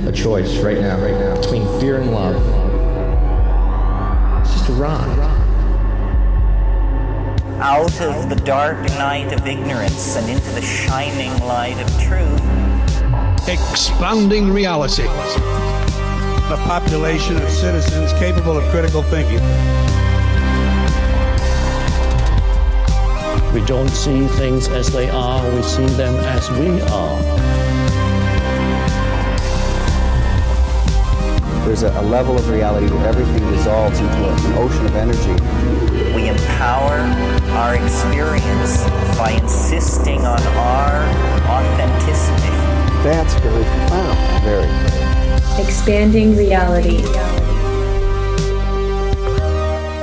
a choice right now, between fear and love. It's just a ride. Out of the dark night of ignorance and into the shining light of truth. Expanding reality. A population of citizens capable of critical thinking. We don't see things as they are, we see them as we are. There's a level of reality where everything dissolves into an ocean of energy. We empower our experience by insisting on our authenticity. That's very profound. Very. Expanding reality.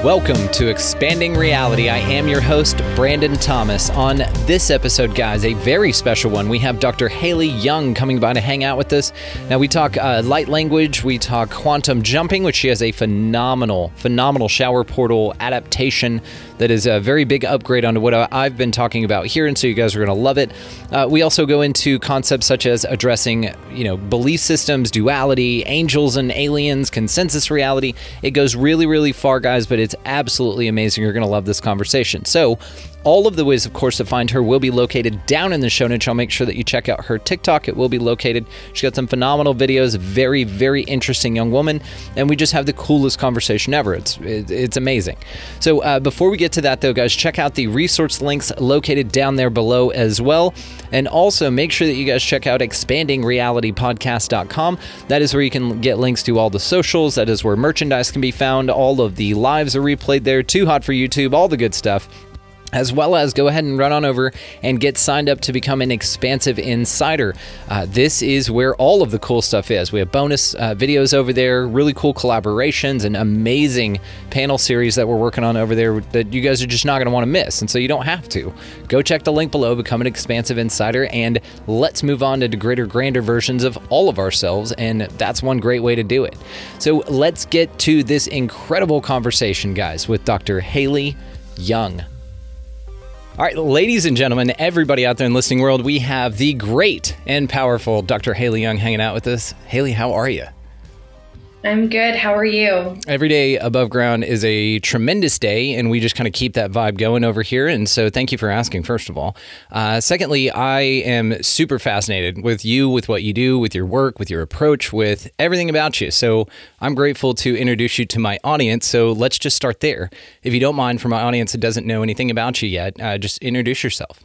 Welcome to Expanding Reality. I am your host, Brandon Thomas. On this episode, guys, a very special one, we have Dr. Hailee Young coming by to hang out with us. Now, we talk light language, we talk quantum jumping, which she has a phenomenal shower portal adaptation that is a very big upgrade onto what I've been talking about here, and so you guys are going to love it. We also go into concepts such as addressing, belief systems, duality, angels and aliens, consensus reality. It goes really, really far, guys, but it's absolutely amazing. You're going to love this conversation. So all of the ways, of course, to find her will be located down in the show notes. I'll make sure that you check out her TikTok. It will be located. She's got some phenomenal videos, very, very interesting young woman, and we just have the coolest conversation ever. It's amazing. So before we get to that, though, guys, check out the resource links located down there below as well. And also make sure that you guys check out expandingrealitypodcast.com. That is where you can get links to all the socials. That is where merchandise can be found. All of the lives are replayed there. Too hot for YouTube, all the good stuff. As well as go ahead and run on over and get signed up to become an Expansive Insider. This is where all of the cool stuff is. We have bonus videos over there, really cool collaborations, and amazing panel series that we're working on over there that you guys are just not going to want to miss, and so you don't have to. Go check the link below, become an Expansive Insider, and let's move on to greater, grander versions of all of ourselves, and that's one great way to do it. So let's get to this incredible conversation, guys, with Dr. Hailee Young. All right, ladies and gentlemen, everybody out there in the listening world, we have the great and powerful Dr. Hailee Young hanging out with us. Hailee, how are you? I'm good. How are you? Every day above ground is a tremendous day, and we just kind of keep that vibe going over here. And so thank you for asking, first of all. Secondly, I am super fascinated with you, with what you do, with your work, with your approach, with everything about you. So I'm grateful to introduce you to my audience. So let's just start there. If you don't mind, for my audience that doesn't know anything about you yet, just introduce yourself.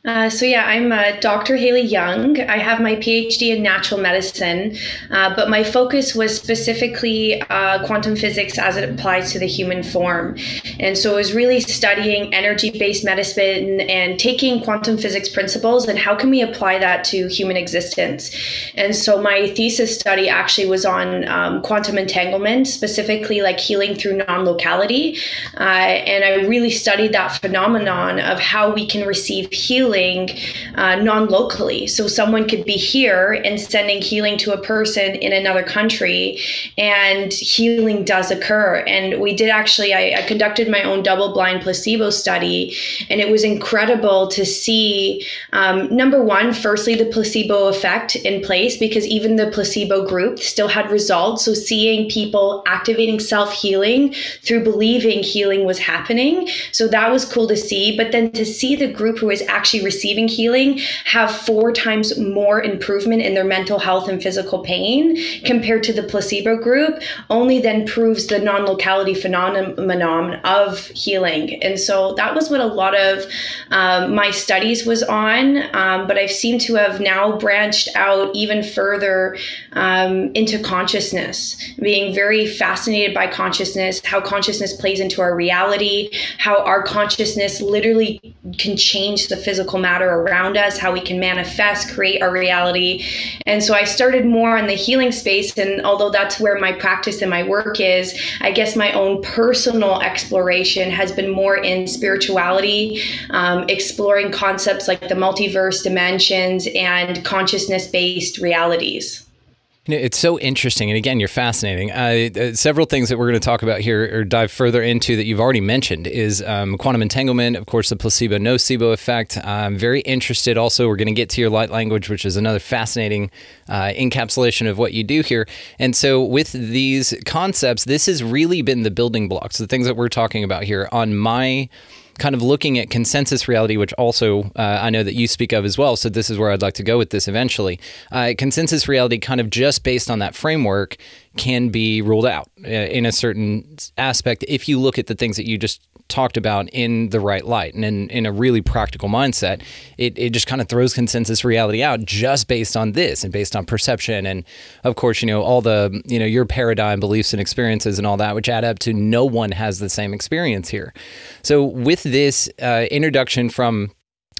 I'm Dr. Hailee Young. I have my PhD in natural medicine, but my focus was specifically quantum physics as it applies to the human form. And so I was really studying energy-based medicine and taking quantum physics principles and how can we apply that to human existence. And so my thesis study actually was on quantum entanglement, specifically like healing through non-locality. And I really studied that phenomenon of how we can receive healing non-locally. So someone could be here and sending healing to a person in another country, and healing does occur. And we did actually, I conducted my own double-blind placebo study, and it was incredible to see, number one, firstly, the placebo effect in place, because even the placebo group still had results. So seeing people activating self-healing through believing healing was happening. So that was cool to see. But then to see the group who was actually receiving healing have 4 times more improvement in their mental health and physical pain compared to the placebo group only then proves the non-locality phenomenon of healing. And so that was what a lot of my studies was on, but I've seemed to have now branched out even further into consciousness, being very fascinated by consciousness, how consciousness plays into our reality, how our consciousness literally can change the physical matter around us, how we can manifest, create our reality. And so I started more on the healing space. And although that's where my practice and my work is, I guess my own personal exploration has been more in spirituality, exploring concepts like the multiverse, dimensions, and consciousness-based realities. It's so interesting. And again, you're fascinating. Several things that we're going to talk about here or dive further into that you've already mentioned is quantum entanglement, of course, the placebo-nocebo effect. I'm very interested also, we're going to get to your light language, which is another fascinating encapsulation of what you do here. And so with these concepts, this has really been the building blocks, the things that we're talking about here on my kind of looking at consensus reality, which also I know that you speak of as well. So this is where I'd like to go with this eventually. Consensus reality kind of just based on that framework can be ruled out in a certain aspect if you look at the things that you just talked about in the right light and in a really practical mindset. It just kind of throws consensus reality out just based on this and based on perception. And of course, all the, your paradigm, beliefs and experiences and all that, which add up to no one has the same experience here. So with this introduction from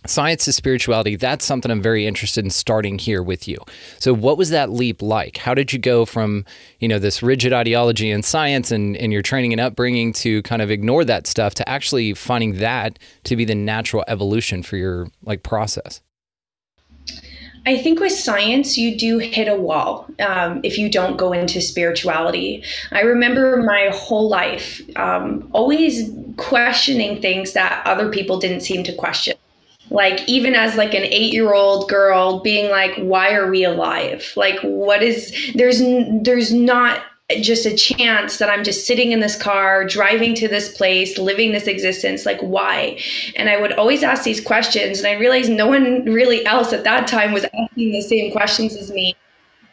science to spirituality, that's something I'm very interested in starting here with you. So what was that leap like? How did you go from, this rigid ideology in science and your training and upbringing to kind of ignore that stuff to actually finding that to be the natural evolution for your process? I think with science, you do hit a wall if you don't go into spirituality. I remember my whole life always questioning things that other people didn't seem to question. Like even as an 8-year-old girl being like, why are we alive? There's not just a chance that I'm just sitting in this car, driving to this place, living this existence, why? And I would always ask these questions, and I realized no one really else at that time was asking the same questions as me.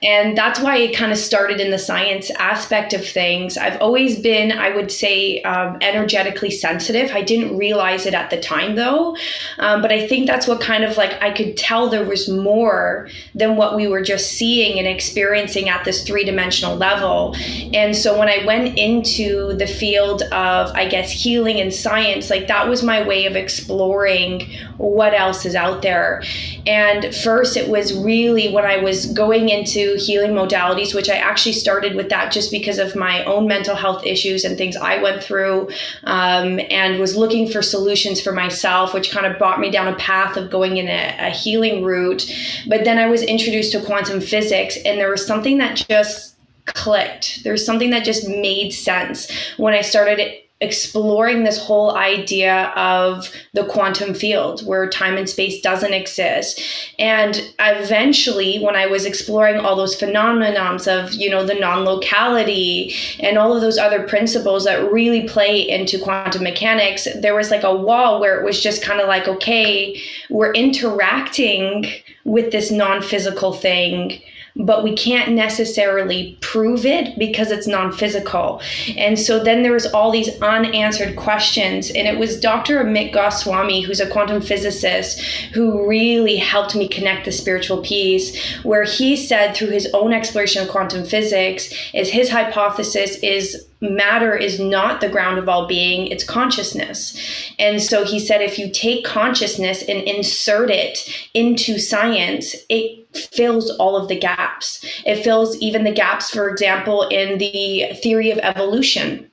And that's why it kind of started in the science aspect of things. I've always been, I would say, energetically sensitive. I didn't realize it at the time, though. But I think that's what kind of I could tell there was more than what we were just seeing and experiencing at this 3-dimensional level. And so when I went into the field of, I guess, healing and science, that was my way of exploring what else is out there. And first, it was really when I was going into healing modalities, which I actually started with that just because of my own mental health issues and things I went through, and was looking for solutions for myself, which kind of brought me down a path of going in a healing route. But then I was introduced to quantum physics, and there was something that just clicked. There's something that just made sense when I started exploring this whole idea of the quantum field where time and space doesn't exist. And eventually, when I was exploring all those phenomenons of, the non-locality and all of those other principles that really play into quantum mechanics, there was a wall where it was just kind of okay, we're interacting with this non-physical thing, but we can't necessarily prove it because it's non-physical. And so then there was all these unanswered questions. And it was Dr. Amit Goswami, who's a quantum physicist, who really helped me connect the spiritual piece, where he said through his own exploration of quantum physics, is his hypothesis is matter is not the ground of all being, it's consciousness. And so he said, if you take consciousness and insert it into science, it fills all of the gaps. It fills even the gaps, for example, in the theory of evolution.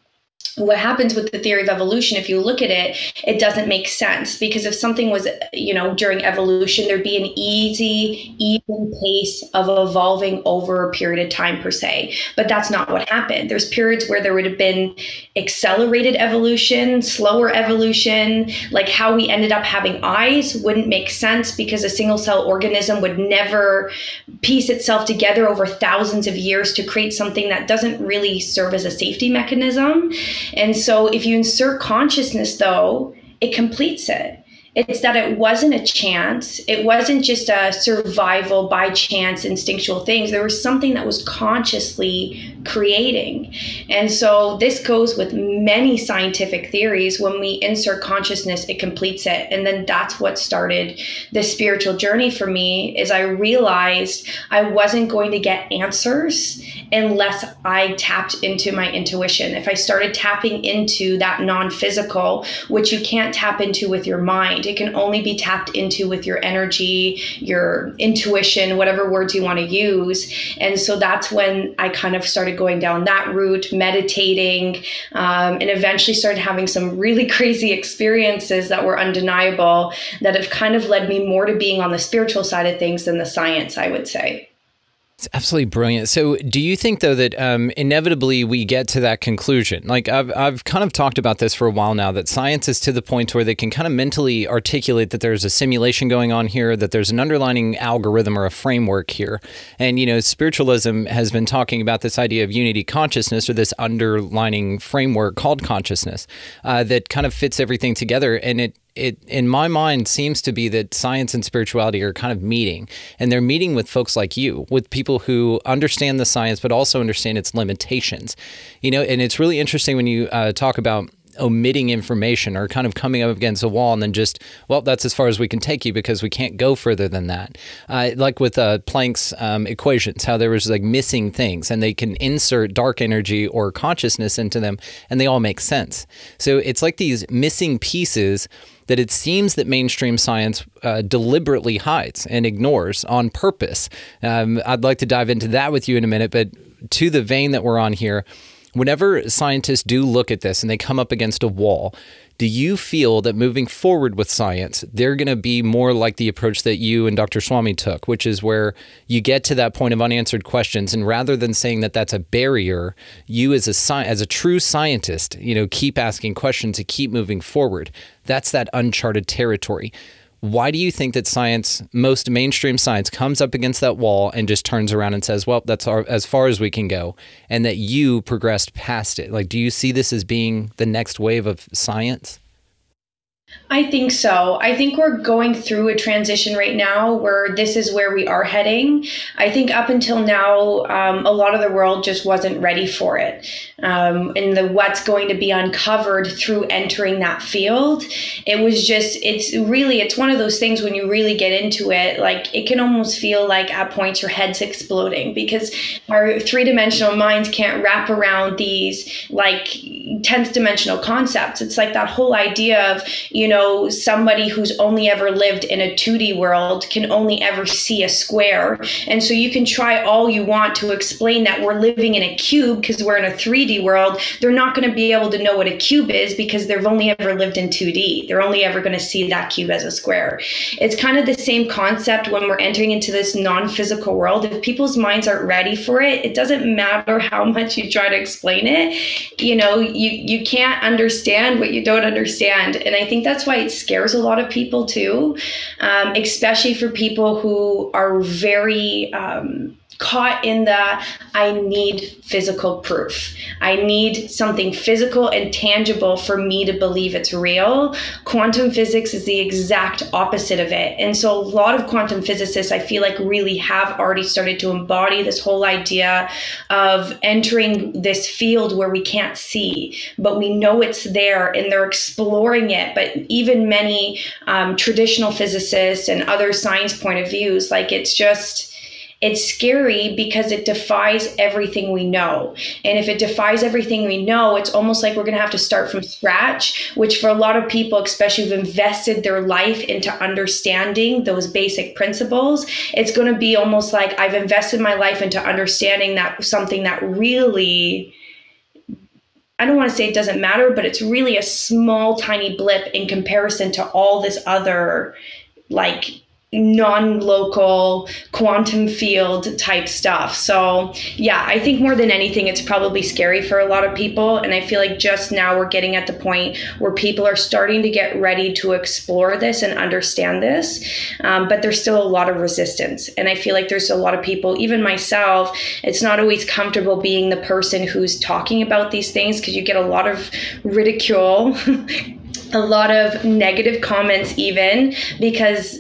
What happens with the theory of evolution, if you look at it, it doesn't make sense, because if something was, during evolution, there'd be an easy, even pace of evolving over a period of time per se. But that's not what happened. There's periods where there would have been accelerated evolution, slower evolution, like how we ended up having eyes wouldn't make sense because a single cell organism would never piece itself together over thousands of years to create something that doesn't really serve as a safety mechanism. And so if you insert consciousness, though, it completes it. It's that it wasn't a chance. It wasn't just a survival by chance instinctual things. There was something that was consciously creating. And so this goes with many scientific theories. When we insert consciousness, it completes it. And then that's what started the spiritual journey for me, is I realized I wasn't going to get answers unless I tapped into my intuition. If I started tapping into that non-physical, which you can't tap into with your mind, it can only be tapped into with your energy, your intuition, whatever words you want to use. And so that's when I kind of started going down that route, meditating, and eventually started having some really crazy experiences that were undeniable, that have kind of led me more to being on the spiritual side of things than the science, I would say. It's absolutely brilliant. So do you think, though, that inevitably we get to that conclusion? Like I've kind of talked about this for a while now, that science is to the point where they can kind of mentally articulate that there's a simulation going on here, that there's an underlying algorithm or a framework here. And, spiritualism has been talking about this idea of unity consciousness, or this underlining framework called consciousness, that kind of fits everything together. And it in my mind seems to be that science and spirituality are kind of meeting, and they're meeting with folks like you, with people who understand the science but also understand its limitations. And it's really interesting when you talk about omitting information or kind of coming up against a wall and then just, well, that's as far as we can take you because we can't go further than that. Like with Planck's equations, how there was like missing things, and they can insert dark energy or consciousness into them and they all make sense. So it's like these missing pieces that it seems that mainstream science deliberately hides and ignores on purpose. I'd like to dive into that with you in a minute, but to the vein that we're on here, whenever scientists do look at this and they come up against a wall, do you feel that moving forward with science, they're going to be more like the approach that you and Dr. Swami took, which is where you get to that point of unanswered questions, and rather than saying that that's a barrier, you as a true scientist, keep asking questions to keep moving forward. That's that uncharted territory. Why do you think that science, most mainstream science, comes up against that wall and just turns around and says, well, that's as far as we can go, and that you progressed past it? Like, do you see this as being the next wave of science? I think so. I think we're going through a transition right now where this is where we are heading. I think up until now, a lot of the world just wasn't ready for it. And what's going to be uncovered through entering that field, it's one of those things when you really get into it, like it can almost feel like at points your head's exploding because our three-dimensional minds can't wrap around these like 10th dimensional concepts. It's like that whole idea of, somebody who's only ever lived in a 2D world can only ever see a square. And so you can try all you want to explain that we're living in a cube because we're in a 3D world. They're not going to be able to know what a cube is because they've only ever lived in 2D. They're only ever going to see that cube as a square. It's kind of the same concept when we're entering into this non-physical world. If people's minds aren't ready for it, it doesn't matter how much you try to explain it. You can't understand what you don't understand. And I think that's why it scares a lot of people too, especially for people who are very caught in the, I need physical proof. I need something physical and tangible for me to believe it's real. Quantum physics is the exact opposite of it. And so a lot of quantum physicists, I feel like, really have already started to embody this whole idea of entering this field where we can't see, but we know it's there, and they're exploring it. But even many traditional physicists and other science point of views, like it's scary because it defies everything we know. And if it defies everything we know, it's almost like we're going to have to start from scratch, which for a lot of people, especially who've invested their life into understanding those basic principles, it's going to be almost like I've invested my life into understanding that something that really, I don't want to say it doesn't matter, but it's really a small, tiny blip in comparison to all this other, like, non-local quantum field type stuff. So yeah, I think more than anything, it's probably scary for a lot of people. And I feel like just now we're getting at the point where people are starting to get ready to explore this and understand this. But there's still a lot of resistance. And I feel like there's a lot of people, even myself, it's not always comfortable being the person who's talking about these things because you get a lot of ridicule a lot of negative comments even because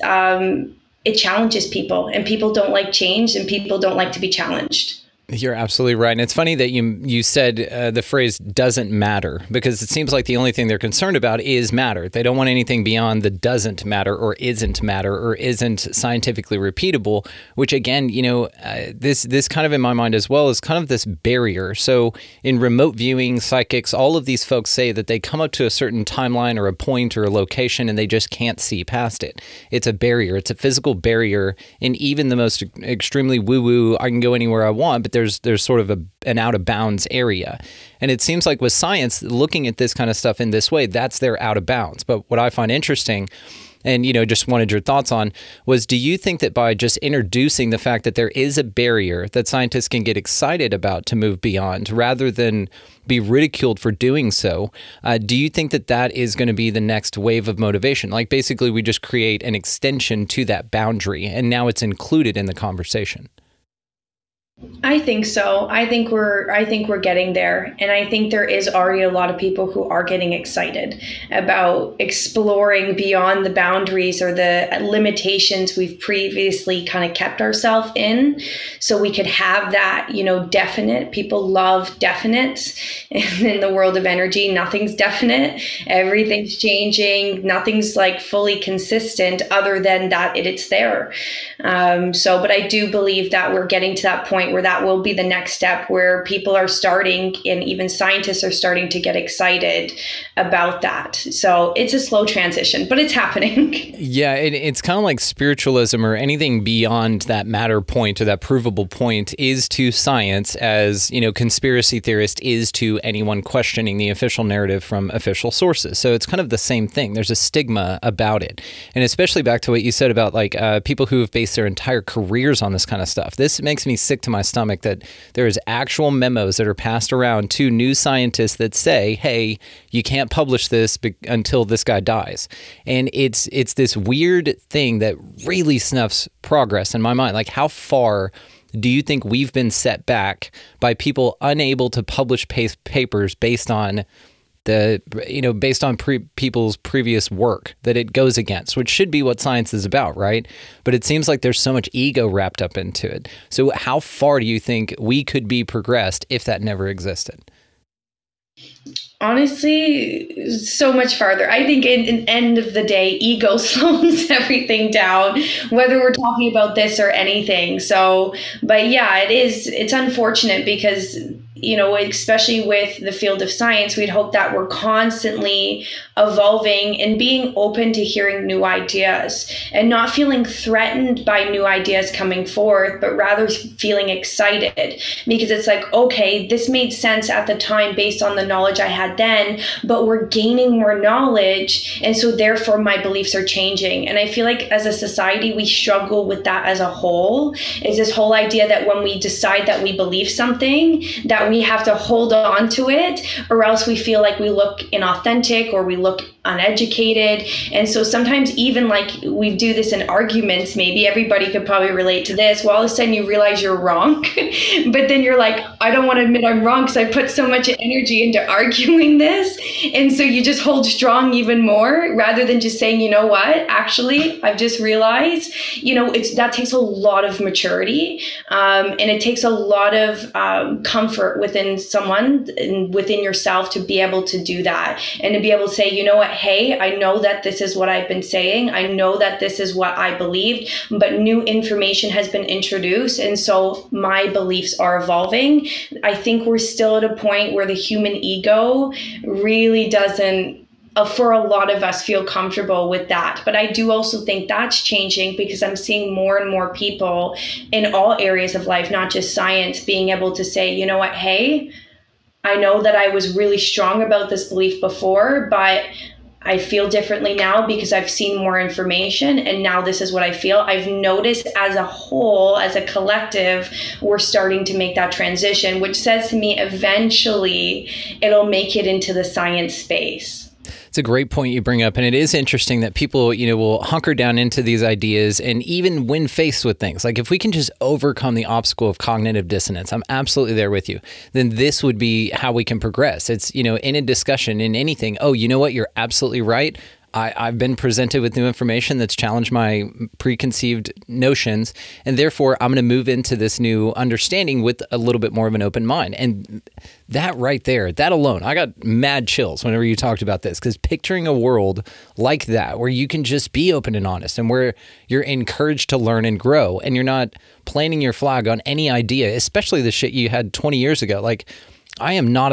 it challenges people, and people don't like change, and people don't like to be challenged. You're absolutely right. And it's funny that you said the phrase doesn't matter, because it seems like the only thing they're concerned about is matter. They don't want anything beyond the doesn't matter or isn't scientifically repeatable, which again, this kind of in my mind as well is kind of this barrier. So in remote viewing, psychics, all of these folks say that they come up to a certain timeline or a point or a location and they just can't see past it. It's a barrier. It's a physical barrier. And even the most extremely woo-woo, I can go anywhere I want, but there's sort of an out of bounds area. And it seems like with science, looking at this kind of stuff in this way, that's their out of bounds. But what I find interesting and, just wanted your thoughts on, was do you think that by just introducing the fact that there is a barrier that scientists can get excited about to move beyond rather than be ridiculed for doing so, do you think that that is going to be the next wave of motivation? Like basically we just create an extension to that boundary and now it's included in the conversation. I think so. I think we're getting there. And I think there is already a lot of people who are getting excited about exploring beyond the boundaries or the limitations we've previously kind of kept ourselves in. So we could have that, definite. People love definites. And in the world of energy, nothing's definite. Everything's changing. Nothing's like fully consistent other than that it's there. But I do believe that we're getting to that point where that will be the next step, where people are starting, and even scientists are starting to get excited about that. So it's a slow transition, but it's happening. Yeah, it's kind of like spiritualism or anything beyond that matter point or that provable point is to science as, conspiracy theorist is to anyone questioning the official narrative from official sources. So it's kind of the same thing. There's a stigma about it. And especially back to what you said about like people who have based their entire careers on this kind of stuff. This makes me sick to my stomach that there is actual memos that are passed around to new scientists that say, hey, you can't publish this until this guy dies. And it's this weird thing that really snuffs progress in my mind. Like, how far do you think we've been set back by people unable to publish papers based on people's previous work that it goes against, which should be what science is about, right? But it seems like there's so much ego wrapped up into it. So how far do you think we could be progressed if that never existed? Honestly, so much farther. I think in the end of the day, ego slows everything down, whether we're talking about this or anything. So, but yeah, it's unfortunate because, especially with the field of science, we'd hope that we're constantly evolving and being open to hearing new ideas and not feeling threatened by new ideas coming forth, but rather feeling excited because it's like, okay, this made sense at the time based on the knowledge I had then, but we're gaining more knowledge. And so therefore my beliefs are changing. And I feel like as a society, we struggle with that as a whole, is this whole idea that when we decide that we believe something, that we have to hold on to it, or else we feel like we look inauthentic or we look uneducated. And so sometimes even like we do this in arguments, maybe everybody could probably relate to this. Well, all of a sudden you realize you're wrong, but then you're like, I don't want to admit I'm wrong because I put so much energy into arguing this. And so you just hold strong even more rather than just saying, you know what, actually, I've just realized, that takes a lot of maturity. And it takes a lot of comfort within someone and within yourself to be able to do that and to be able to say, you know what, hey, I know that this is what I've been saying. I know that this is what I believed, but new information has been introduced. And so my beliefs are evolving. I think we're still at a point where the human ego really doesn't, for a lot of us, feel comfortable with that. But I do also think that's changing because I'm seeing more and more people in all areas of life, not just science, being able to say, you know what, hey, I know that I was really strong about this belief before, but I feel differently now because I've seen more information and now this is what I feel. I've noticed as a whole, as a collective, we're starting to make that transition, which says to me, eventually it'll make it into the science space. It's a great point you bring up. And it is interesting that people, will hunker down into these ideas. And even when faced with things, like if we can just overcome the obstacle of cognitive dissonance, I'm absolutely there with you, then this would be how we can progress. It's, in a discussion, in anything, oh, you know what, you're absolutely right. I've been presented with new information that's challenged my preconceived notions, and therefore I'm going to move into this new understanding with a little bit more of an open mind. And that right there, that alone, I got mad chills whenever you talked about this, because picturing a world like that where you can just be open and honest and where you're encouraged to learn and grow and you're not planting your flag on any idea, especially the shit you had 20 years ago. Like, I'm not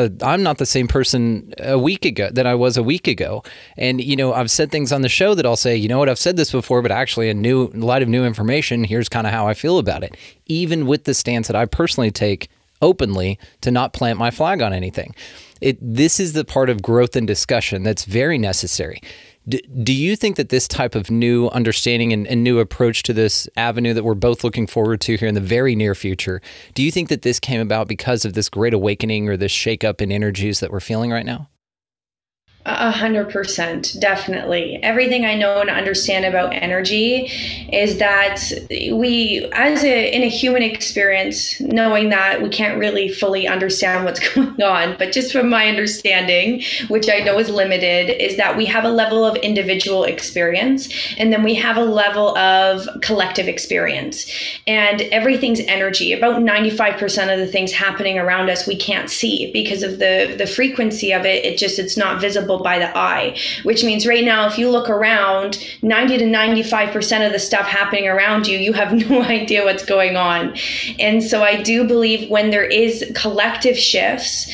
the same person a week ago that I was a week ago. And, I've said things on the show that I'll say, you know what, I've said this before, but actually in light of new information, here's kind of how I feel about it. Even with the stance that I personally take openly to not plant my flag on anything. This is the part of growth and discussion that's very necessary. Do you think that this type of new understanding and new approach to this avenue that we're both looking forward to here in the very near future, do you think that this came about because of this great awakening or this shakeup in energies that we're feeling right now? 100%, definitely. Everything I know and understand about energy is that we, in a human experience, knowing that we can't really fully understand what's going on, but just from my understanding, which I know is limited, is that we have a level of individual experience, and then we have a level of collective experience. And everything's energy. About 95% of the things happening around us we can't see because of the frequency of it. It's not visible by the eye, which means right now, if you look around, 90 to 95% of the stuff happening around you, you have no idea what's going on. And so I do believe when there is collective shifts,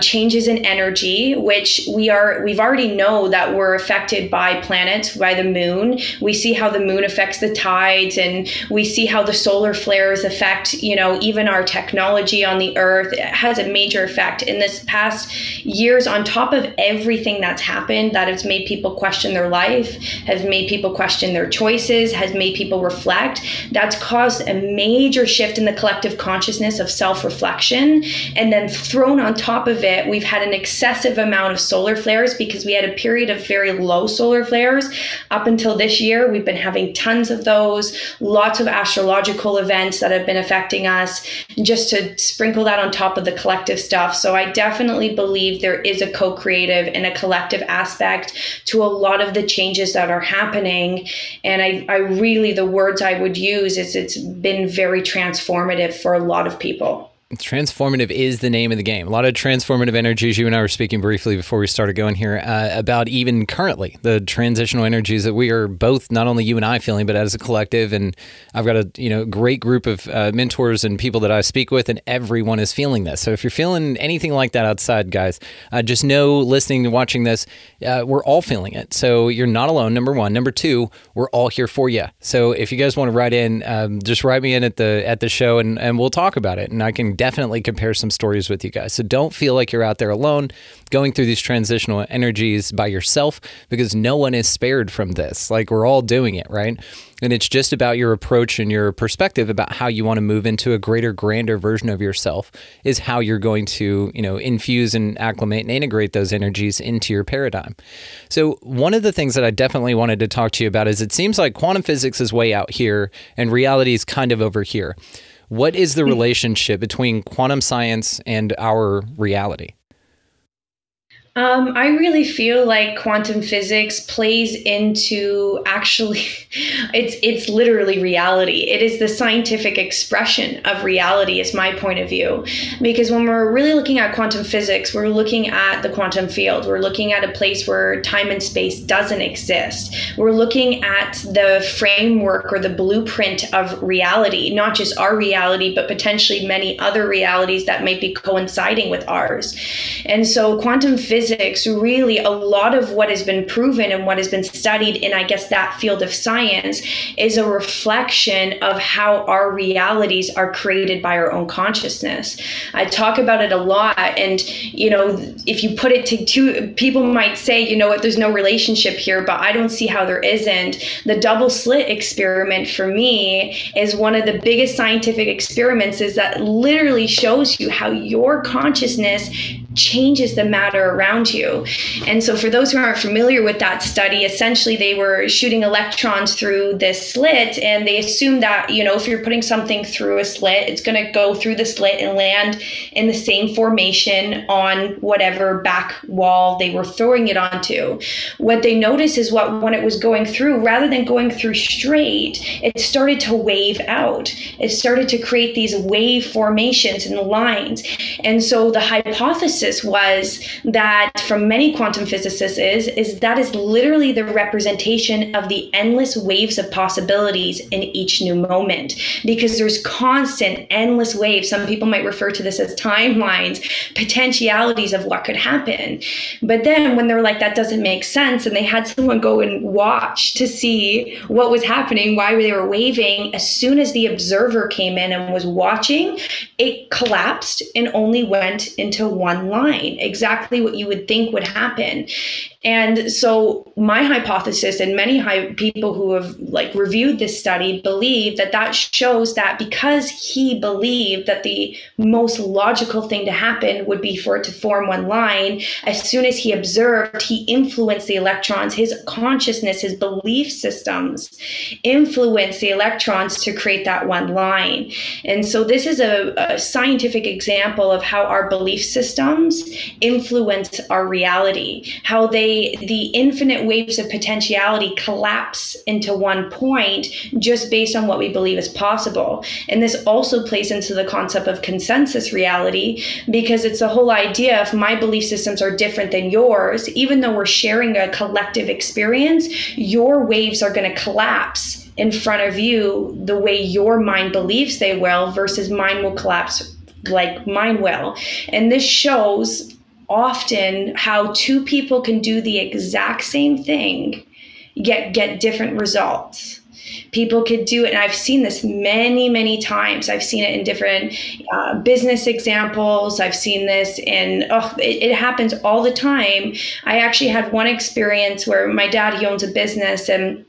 changes in energy, which we've already know that we're affected by planets, by the moon. We see how the moon affects the tides, and we see how the solar flares affect, even our technology on the earth. It has a major effect in this past years, on top of everything that's happened that has made people question their life, has made people question their choices, has made people reflect. That's caused a major shift in the collective consciousness of self-reflection. And then thrown on top of it, we've had an excessive amount of solar flares because we had a period of very low solar flares. Up until this year, we've been having tons of those, lots of astrological events that have been affecting us, just to sprinkle that on top of the collective stuff. So I definitely believe there is a co-creative and a collective aspect to a lot of the changes that are happening. And I really, the words I would use is it's been very transformative for a lot of people. Transformative is the name of the game. A lot of transformative energies. You and I were speaking briefly before we started going here about even currently the transitional energies that we are both, not only you and I feeling, but as a collective. And I've got a great group of mentors and people that I speak with, and everyone is feeling this. So if you're feeling anything like that outside, guys, just know, listening and watching this, we're all feeling it. So you're not alone, number one. Number two, we're all here for you. So if you guys want to write in, just write me in at the show, and we'll talk about it. And I can definitely compare some stories with you guys. So don't feel like you're out there alone going through these transitional energies by yourself, because no one is spared from this. Like, we're all doing it, right? And it's just about your approach and your perspective about how you want to move into a greater, grander version of yourself is how you're going to, infuse and acclimate and integrate those energies into your paradigm. So one of the things that I definitely wanted to talk to you about is it seems like quantum physics is way out here and reality is kind of over here. What is the relationship between quantum science and our reality? I really feel like quantum physics plays into it's literally reality. It is the scientific expression of reality, is my point of view. Because when we're really looking at quantum physics, we're looking at the quantum field. We're looking at a place where time and space doesn't exist. We're looking at the framework or the blueprint of reality, not just our reality, but potentially many other realities that might be coinciding with ours. And so quantum physics, really, a lot of what has been proven and what has been studied in, I guess, that field of science is a reflection of how our realities are created by our own consciousness. I talk about it a lot, and if you put it to two, people might say, there's no relationship here, but I don't see how there isn't. The double slit experiment for me is one of the biggest scientific experiments, is that literally shows you how your consciousness changes the matter around you. And so for those who aren't familiar with that study, essentially they were shooting electrons through this slit, and they assumed that, if you're putting something through a slit, it's going to go through the slit and land in the same formation on whatever back wall they were throwing it onto. What they noticed is when it was going through, rather than going through straight, it started to wave out. It started to create these wave formations and lines. And so the hypothesis was that, from many quantum physicists, is that is literally the representation of the endless waves of possibilities in each new moment, because there's constant endless waves. Some people might refer to this as timelines, potentialities of what could happen. But then when they're like, that doesn't make sense, and they had someone go and watch to see what was happening, why they were waving, as soon as the observer came in and was watching, it collapsed and only went into one line, exactly what you would think would happen. And so my hypothesis, and many people who have like reviewed this study believe that shows that because he believed that the most logical thing to happen would be for it to form one line, as soon as he observed, he influenced the electrons. His consciousness, his belief systems influenced the electrons to create that one line. And so this is a scientific example of how our belief systems influence our reality, how the infinite waves of potentiality collapse into one point just based on what we believe is possible. And this also plays into the concept of consensus reality, because it's the whole idea if my belief systems are different than yours, even though we're sharing a collective experience, your waves are going to collapse in front of you the way your mind believes they will, versus mine will collapse like mine will. And this shows often how two people can do the exact same thing, get different results. People could do it, and I've seen this many times. I've seen it in different business examples. I've seen this in, it happens all the time. I actually had one experience where my dad, he owns a business, and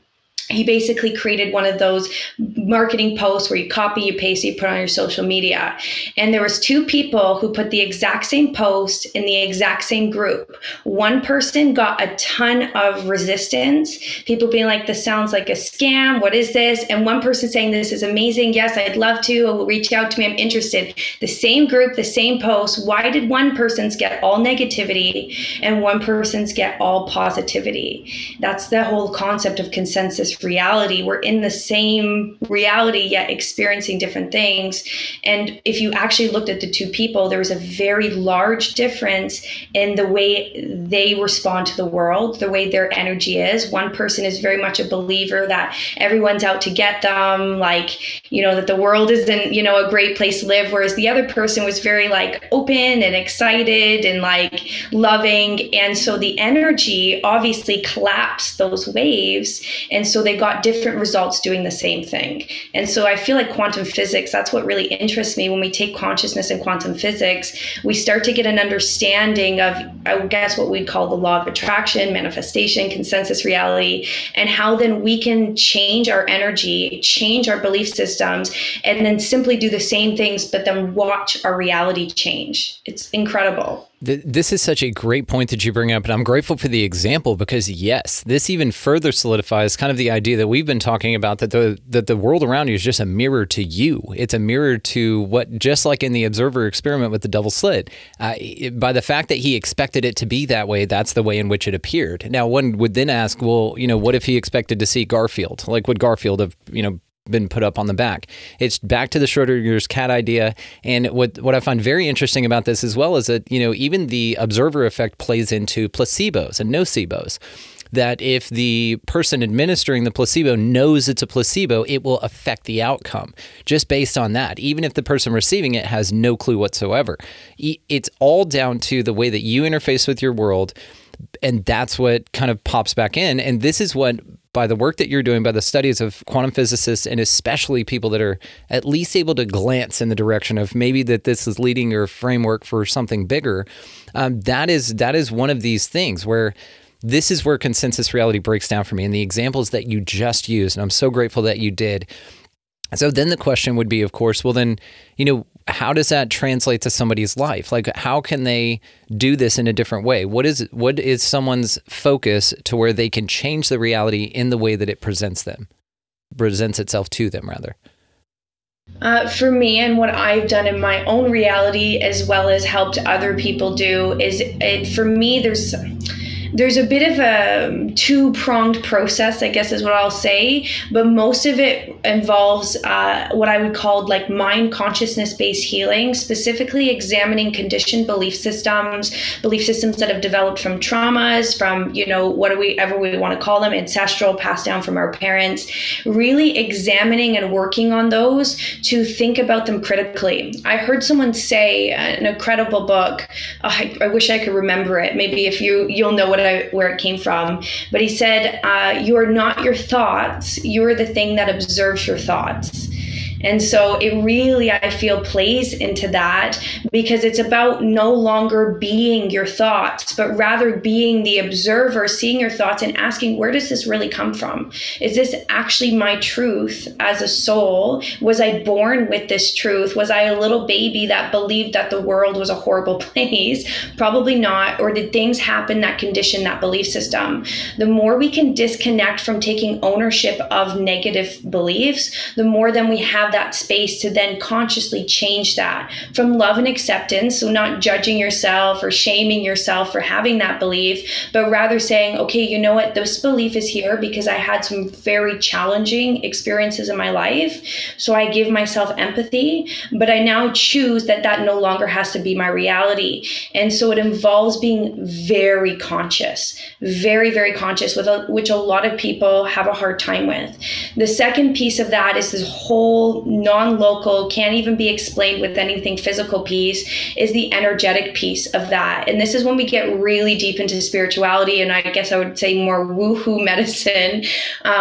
he basically created one of those marketing posts where you copy, you paste, you put on your social media. And there was two people who put the exact same post in the exact same group. One person got a ton of resistance, people being like, this sounds like a scam, what is this? And one person saying, this is amazing, yes, I'd love to, reach out to me, I'm interested. The same group, the same post. Why did one person's get all negativity and one person's get all positivity? That's the whole concept of consensus reality. We're in the same reality, yet experiencing different things. And if you actually looked at the two people, there was a very large difference in the way they respond to the world, the way their energy is. One person is very much a believer that everyone's out to get them, like, that the world isn't, a great place to live. Whereas the other person was very like open and excited and like loving. And so the energy obviously collapsed those waves. And so they got different results doing the same thing. And so I feel like quantum physics, that's what really interests me. When we take consciousness and quantum physics, we start to get an understanding of, I guess, what we'd call the law of attraction, manifestation, consensus reality, and how then we can change our energy, change our belief systems, and then simply do the same things, but then watch our reality change. It's incredible. This is such a great point that you bring up, and I'm grateful for the example because, yes, this even further solidifies kind of the idea that we've been talking about, that the world around you is just a mirror to you. It's a mirror to what, just like in the observer experiment with the double slit, by the fact that he expected it to be that way, that's the way in which it appeared. Now, one would then ask, well, what if he expected to see Garfield? Like, would Garfield have, been put up on the back? It's back to the Schrodinger's cat idea. And what I find very interesting about this as well is that, even the observer effect plays into placebos and nocebos. That if the person administering the placebo knows it's a placebo, it will affect the outcome just based on that, even if the person receiving it has no clue whatsoever. It's all down to the way that you interface with your world, and that's what kind of pops back in. And this is what, by the work that you're doing, by the studies of quantum physicists, and especially people that are at least able to glance in the direction of maybe that this is leading your framework for something bigger, that is one of these things where this is where consensus reality breaks down for me. And the examples that you just used, and I'm so grateful that you did. So then the question would be, of course, well then, how does that translate to somebody's life? Like, how can they do this in a different way? What is someone's focus to where they can change the reality in the way that it presents itself to them, rather? For me, and what I've done in my own reality, as well as helped other people do, is for me, there's a bit of a two-pronged process, I guess is what I'll say, but most of it involves what I would call like mind consciousness-based healing, specifically examining conditioned belief systems that have developed from traumas, from, whatever we want to call them, ancestral, passed down from our parents, really examining and working on those to think about them critically. I heard someone say an incredible book, I wish I could remember it, maybe if you'll know where it came from, but he said, you are not your thoughts, you are the thing that observes your thoughts. And so it really, I feel, plays into that, because it's about no longer being your thoughts, but rather being the observer, seeing your thoughts and asking, where does this really come from? Is this actually my truth as a soul? Was I born with this truth? Was I a little baby that believed that the world was a horrible place? Probably not. Or did things happen that conditioned that belief system? The more we can disconnect from taking ownership of negative beliefs, the more then we have that space to then consciously change that from love and acceptance. So not judging yourself or shaming yourself for having that belief, but rather saying, okay, you know what, this belief is here because I had some very challenging experiences in my life. So I give myself empathy, but I now choose that that no longer has to be my reality. And so it involves being very conscious, very, very conscious, which a lot of people have a hard time with. The second piece of that is this whole non-local, can't even be explained with anything physical piece, is the energetic piece of that. And this is when we get really deep into spirituality, and I guess I would say more woohoo medicine,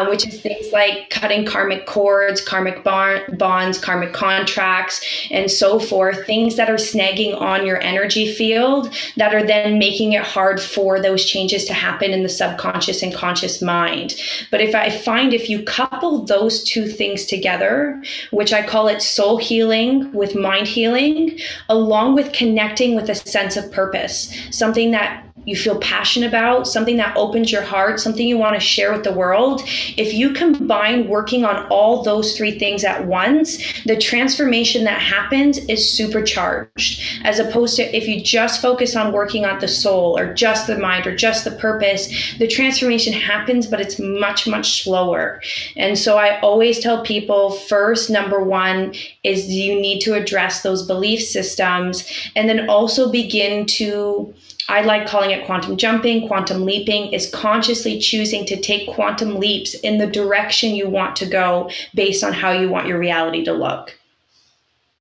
which is things like cutting karmic cords, karmic bonds, karmic contracts, and so forth, things that are snagging on your energy field that are then making it hard for those changes to happen in the subconscious and conscious mind. But if you couple those two things together, which I call it soul healing with mind healing, along with connecting with a sense of purpose, something that you feel passionate about, something that opens your heart, something you want to share with the world. If you combine working on all those three things at once, the transformation that happens is supercharged, as opposed to if you just focus on working on the soul or just the mind or just the purpose, the transformation happens, but it's much, much slower. And so I always tell people, first, number one is you need to address those belief systems, and then also begin to, I like calling it quantum jumping. Quantum leaping is consciously choosing to take quantum leaps in the direction you want to go based on how you want your reality to look.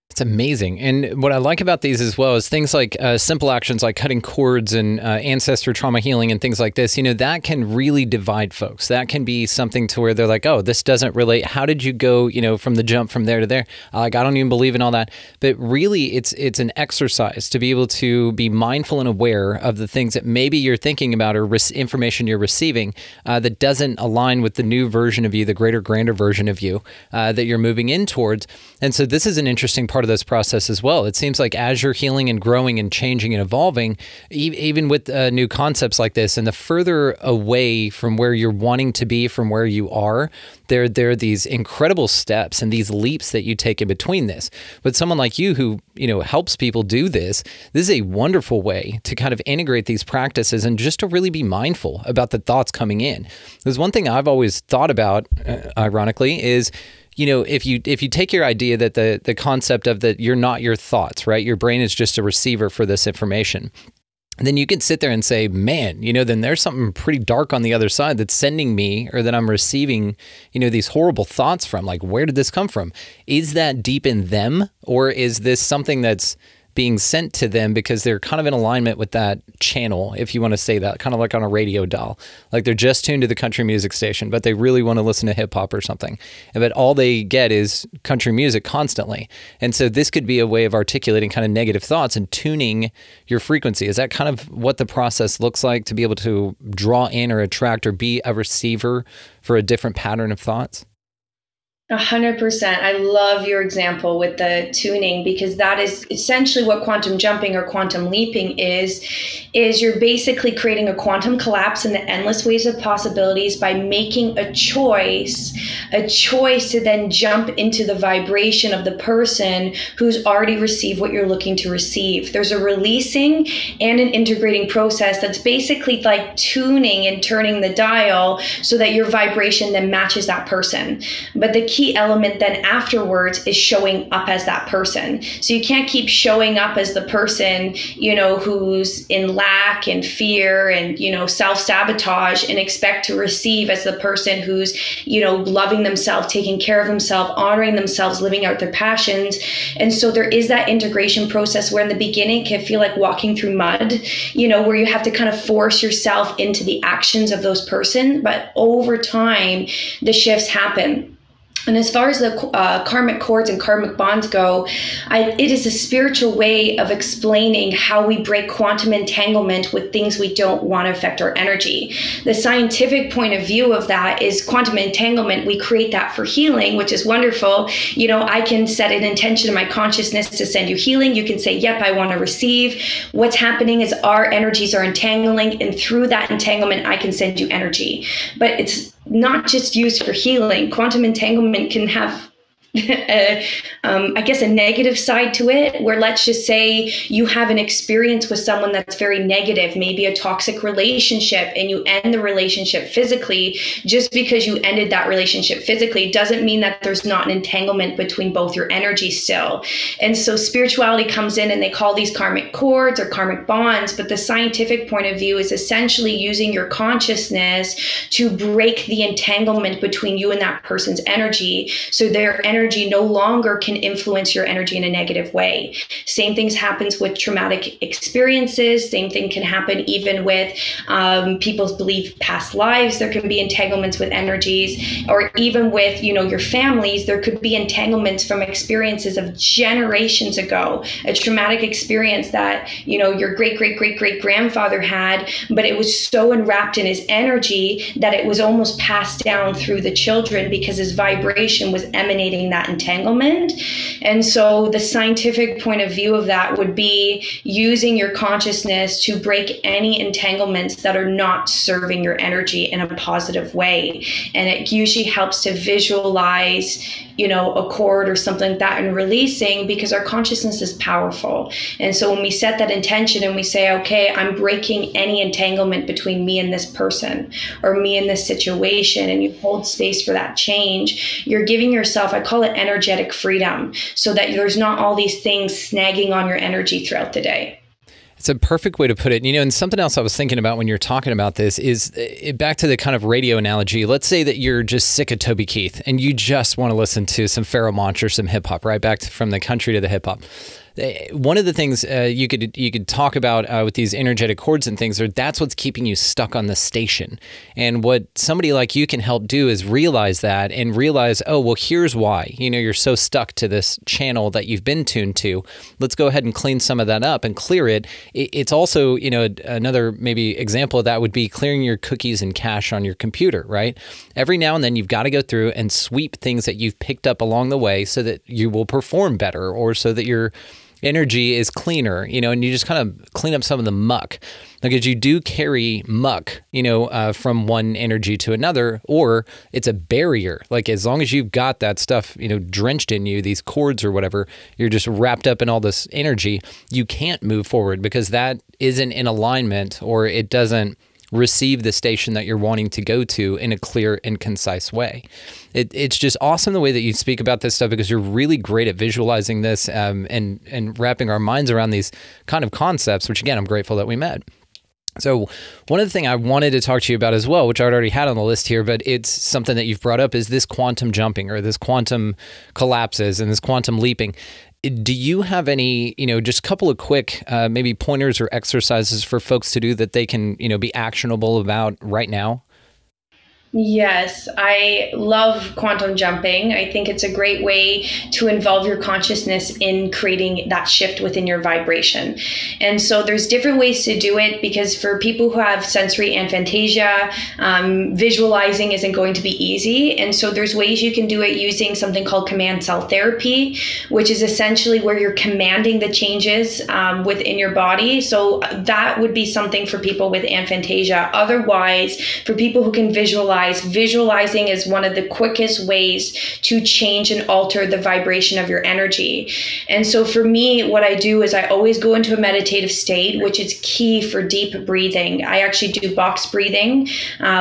It's amazing. And what I like about these as well is things like simple actions like cutting cords and ancestor trauma healing and things like this, that can really divide folks. That can be something to where they're like, oh, this doesn't relate. How did you go, from the jump from there to there? Like, I don't even believe in all that. But really, it's an exercise to be able to be mindful and aware of the things that maybe you're thinking about or information you're receiving that doesn't align with the new version of you, the greater, grander version of you that you're moving in towards. And so this is an interesting part of this process as well. It seems like as you're healing and growing and changing and evolving, even with new concepts like this, and the further away from where you're wanting to be from where you are, there are these incredible steps and these leaps that you take in between this. But someone like you who, helps people do this is a wonderful way to kind of integrate these practices and just to really be mindful about the thoughts coming in. There's one thing I've always thought about, ironically, is if you take your idea that the concept of that you're not your thoughts, right? Your brain is just a receiver for this information. And then you can sit there and say, man, then there's something pretty dark on the other side that's sending me, or that I'm receiving, these horrible thoughts from. Like, where did this come from? Is that deep in them, or is this something that's being sent to them because they're kind of in alignment with that channel, if you want to say that, kind of like on a radio dial. Like they're just tuned to the country music station, but they really want to listen to hip hop or something. But all they get is country music constantly. And so this could be a way of articulating kind of negative thoughts and tuning your frequency. Is that kind of what the process looks like, to be able to draw in or attract or be a receiver for a different pattern of thoughts? 100%. I love your example with the tuning, because that is essentially what quantum jumping or quantum leaping is you're basically creating a quantum collapse in the endless ways of possibilities by making a choice to then jump into the vibration of the person who's already received what you're looking to receive. There's a releasing and an integrating process that's basically like tuning and turning the dial so that your vibration then matches that person. But the key element then afterwards is showing up as that person. So you can't keep showing up as the person, who's in lack and fear and, self-sabotage, and expect to receive as the person who's, loving themselves, taking care of themselves, honoring themselves, living out their passions. And so there is that integration process where in the beginning it can feel like walking through mud, where you have to kind of force yourself into the actions of those person. But over time, the shifts happen. And as far as the karmic cords and karmic bonds go, it is a spiritual way of explaining how we break quantum entanglement with things we don't want to affect our energy. The scientific point of view of that is quantum entanglement. We create that for healing, which is wonderful. You know, I can set an intention in my consciousness to send you healing. You can say, yep, I want to receive. What's happening is our energies are entangling, and through that entanglement, I can send you energy. But it's not just used for healing. Quantum entanglement can have I guess a negative side to it, where let's just say you have an experience with someone that's very negative, maybe a toxic relationship, and you end the relationship physically. Just because you ended that relationship physically doesn't mean that there's not an entanglement between both your energies still. And so spirituality comes in and they call these karmic cords or karmic bonds, but the scientific point of view is essentially using your consciousness to break the entanglement between you and that person's energy, so their energy no longer can influence your energy in a negative way. Same things happens with traumatic experiences. Same thing can happen even with people's belief past lives. There can be entanglements with energies, or even with, you know, your families. There could be entanglements from experiences of generations ago, a traumatic experience that, you know, your great grandfather had, but it was so enwrapped in his energy that it was almost passed down through the children because his vibration was emanating that entanglement. And so the scientific point of view of that would be using your consciousness to break any entanglements that are not serving your energy in a positive way. And it usually helps to visualize, you know, a cord or something like that and releasing, because our consciousness is powerful. And so when we set that intention and we say, okay, I'm breaking any entanglement between me and this person or me and this situation, and you hold space for that change, you're giving yourself, I call it energetic freedom, so that there's not all these things snagging on your energy throughout the day. It's a perfect way to put it. You know, and something else I was thinking about when you're talking about this is back to the kind of radio analogy. Let's say that you're just sick of Toby Keith and you just want to listen to some Pharoah Monch or some hip hop, right? Back from the country to the hip hop. One of the things you could talk about with these energetic cords and things, that's what's keeping you stuck on the station. And what somebody like you can help do is realize that and realize, oh, well, here's why. You know, you're so stuck to this channel that you've been tuned to. Let's go ahead and clean some of that up and clear it. It's also, you know, another maybe example of that would be clearing your cookies and cache on your computer, right? Every now and then you've got to go through and sweep things that you've picked up along the way so that you will perform better, or so that your energy is cleaner, you know, and you just kind of clean up some of the muck. Because you do carry muck, you know, from one energy to another, or it's a barrier. Like as long as you've got that stuff, you know, drenched in you, these cords or whatever, you're just wrapped up in all this energy, you can't move forward because that isn't in alignment, or it doesn't receive the station that you're wanting to go to in a clear and concise way. It's just awesome the way that you speak about this stuff, because you're really great at visualizing this and wrapping our minds around these kind of concepts, which again, I'm grateful that we met. So one of the things I wanted to talk to you about as well, which I already had on the list here, but it's something that you've brought up, is this quantum jumping, or this quantum collapses and this quantum leaping. Do you have any, you know, just a couple of quick maybe pointers or exercises for folks to do that they can, you know, be actionable about right now? Yes, I love quantum jumping. I think it's a great way to involve your consciousness in creating that shift within your vibration. And so there's different ways to do it, because for people who have sensory aphantasia, visualizing isn't going to be easy. And so there's ways you can do it using something called command cell therapy, which is essentially where you're commanding the changes within your body. So that would be something for people with aphantasia. Otherwise, for people who can visualizing is one of the quickest ways to change and alter the vibration of your energy. And so for me, what I do is I always go into a meditative state, which is key for deep breathing. I actually do box breathing,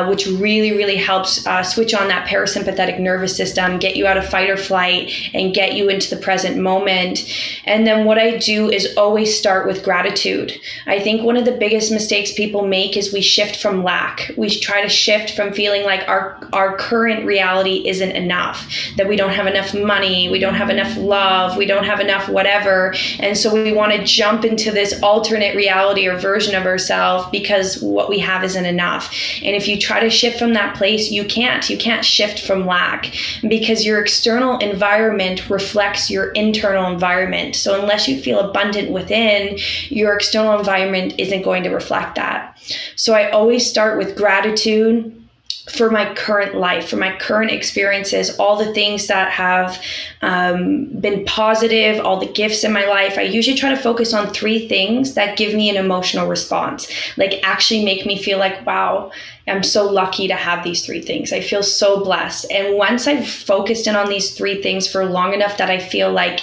which really helps switch on that parasympathetic nervous system, get you out of fight or flight, and get you into the present moment. And then what I do is always start with gratitude. I think one of the biggest mistakes people make is we shift from lack. We try to shift from feeling like our current reality isn't enough, that we don't have enough money, we don't have enough love, we don't have enough whatever. And so we want to jump into this alternate reality or version of ourselves because what we have isn't enough. And if you try to shift from that place, you can't shift from lack, because your external environment reflects your internal environment. So unless you feel abundant within, your external environment isn't going to reflect that. So I always start with gratitude for my current life, for my current experiences, all the things that have been positive, all the gifts in my life. I usually try to focus on 3 things that give me an emotional response, like actually make me feel like, wow, I'm so lucky to have these 3 things. I feel so blessed. And once I've focused in on these 3 things for long enough that I feel like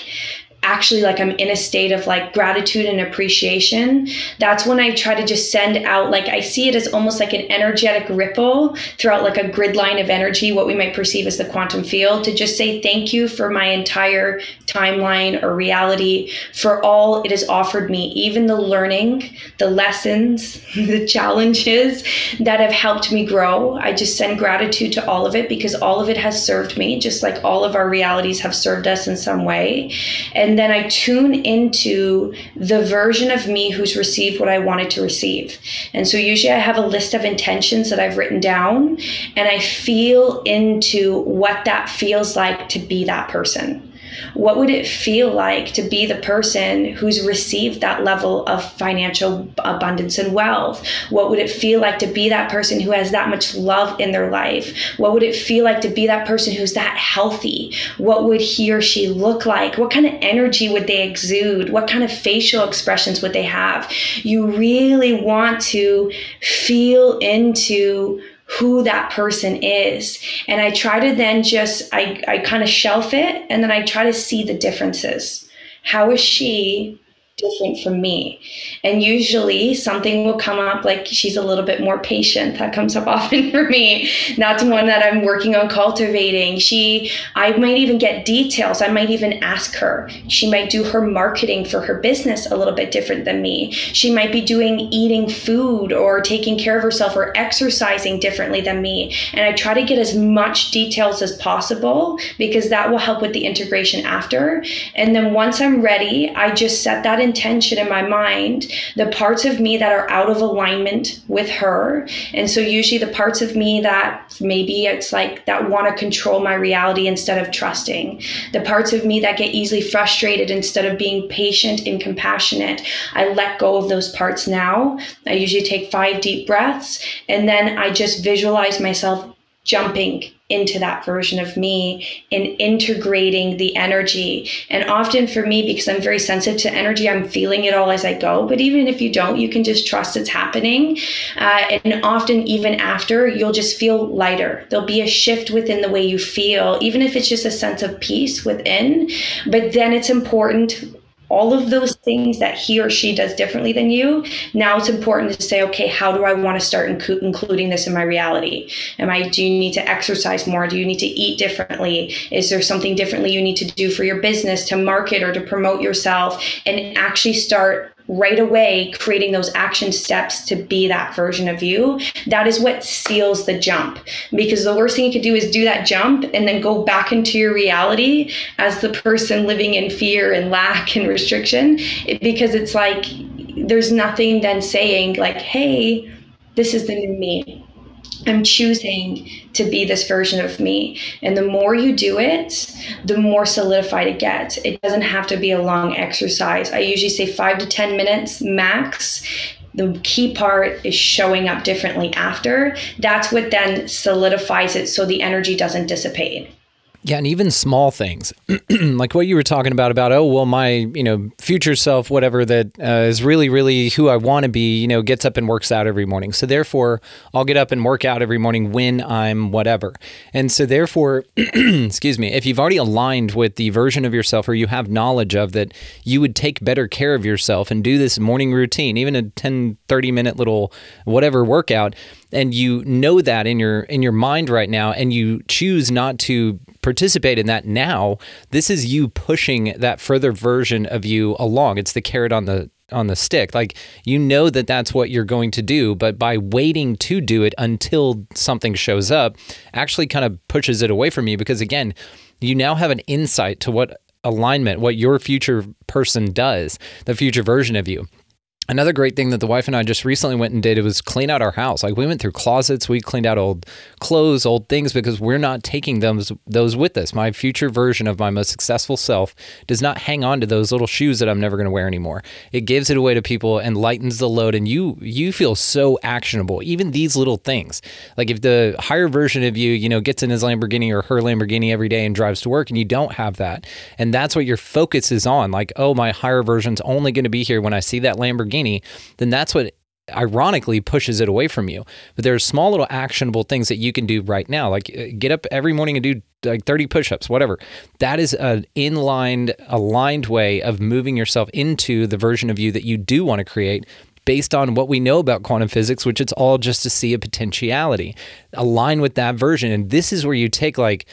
actually like I'm in a state of like gratitude and appreciation, that's when I try to just send out, like I see it as almost like an energetic ripple throughout like a grid line of energy, what we might perceive as the quantum field, to just say thank you for my entire timeline or reality, for all it has offered me, even the learning, the lessons, the challenges that have helped me grow. I just send gratitude to all of it, because all of it has served me, just like all of our realities have served us in some way. And then I tune into the version of me who's received what I wanted to receive. And so usually I have a list of intentions that I've written down, and I feel into what that feels like to be that person. What would it feel like to be the person who's received that level of financial abundance and wealth? What would it feel like to be that person who has that much love in their life? What would it feel like to be that person who's that healthy? What would he or she look like? What kind of energy would they exude? What kind of facial expressions would they have? You really want to feel into who that person is. And I try to then just, I kind of shelf it, and then I try to see the differences. How is she different from me? And usually something will come up, like she's a little bit more patient. That comes up often for me. That's one that I'm working on cultivating. I might even get details. I might even ask her. She might do her marketing for her business a little bit different than me. She might be eating food or taking care of herself or exercising differently than me. And I try to get as much details as possible, because that will help with the integration after. And then once I'm ready, I just set that intention in my mind, the parts of me that are out of alignment with her. And so usually the parts of me that maybe it's like that want to control my reality instead of trusting, the parts of me that get easily frustrated instead of being patient and compassionate, I let go of those parts now. I usually take 5 deep breaths, and then I just visualize myself jumping into that version of me and integrating the energy. And often for me, because I'm very sensitive to energy, I'm feeling it all as I go. But even if you don't, you can just trust it's happening. And often even after, you'll just feel lighter. There'll be a shift within the way you feel, even if it's just a sense of peace within. But then it's important, all of those things that he or she does differently than you, now it's important to say, okay, how do I want to start including this in my reality? Do you need to exercise more? Do you need to eat differently? Is there something differently you need to do for your business to market or to promote yourself? And actually start right away creating those action steps to be that version of you. That is what seals the jump, because the worst thing you could do is do that jump and then go back into your reality as the person living in fear and lack and restriction, because it's like there's nothing then saying like, hey, this is the new me. I'm choosing to be this version of me. And the more you do it, the more solidified it gets. It doesn't have to be a long exercise. I usually say 5 to 10 minutes max. The key part is showing up differently after. That's what then solidifies it so the energy doesn't dissipate. Yeah, and even small things, like what you were talking about, oh, well, my, future self, whatever, that is really, really who I want to be, gets up and works out every morning. So therefore, I'll get up and work out every morning when I'm whatever. And so therefore, excuse me, if you've already aligned with the version of yourself, or you have knowledge of that, you would take better care of yourself and do this morning routine, even a 10, 30-minute little whatever workout, and you know that in your mind right now, and you choose not to participate in that now, this is you pushing that further version of you along. It's the carrot on the on the stick. Like, you know that that's what you're going to do, but by waiting to do it until something shows up actually kind of pushes it away from you, because again, you now have an insight to what alignment, what your future person does, the future version of you. Another great thing that the wife and I just recently went and did, it was clean out our house. Like, we went through closets, we cleaned out old clothes, old things, because we're not taking those with us. My future version of my most successful self does not hang on to those little shoes that I'm never going to wear anymore. It gives it away to people and lightens the load, and you feel so actionable. Even these little things. Like, if the higher version of you, gets in his Lamborghini or her Lamborghini every day and drives to work, and you don't have that, and that's what your focus is on, like, oh, my higher version's only going to be here when I see that Lamborghini, then that's what ironically pushes it away from you. But there are small little actionable things that you can do right now, like get up every morning and do like 30 push-ups, whatever. That is an aligned way of moving yourself into the version of you that you do want to create, based on what we know about quantum physics, which it's all just to see a potentiality. Align with that version. And this is where you take, like,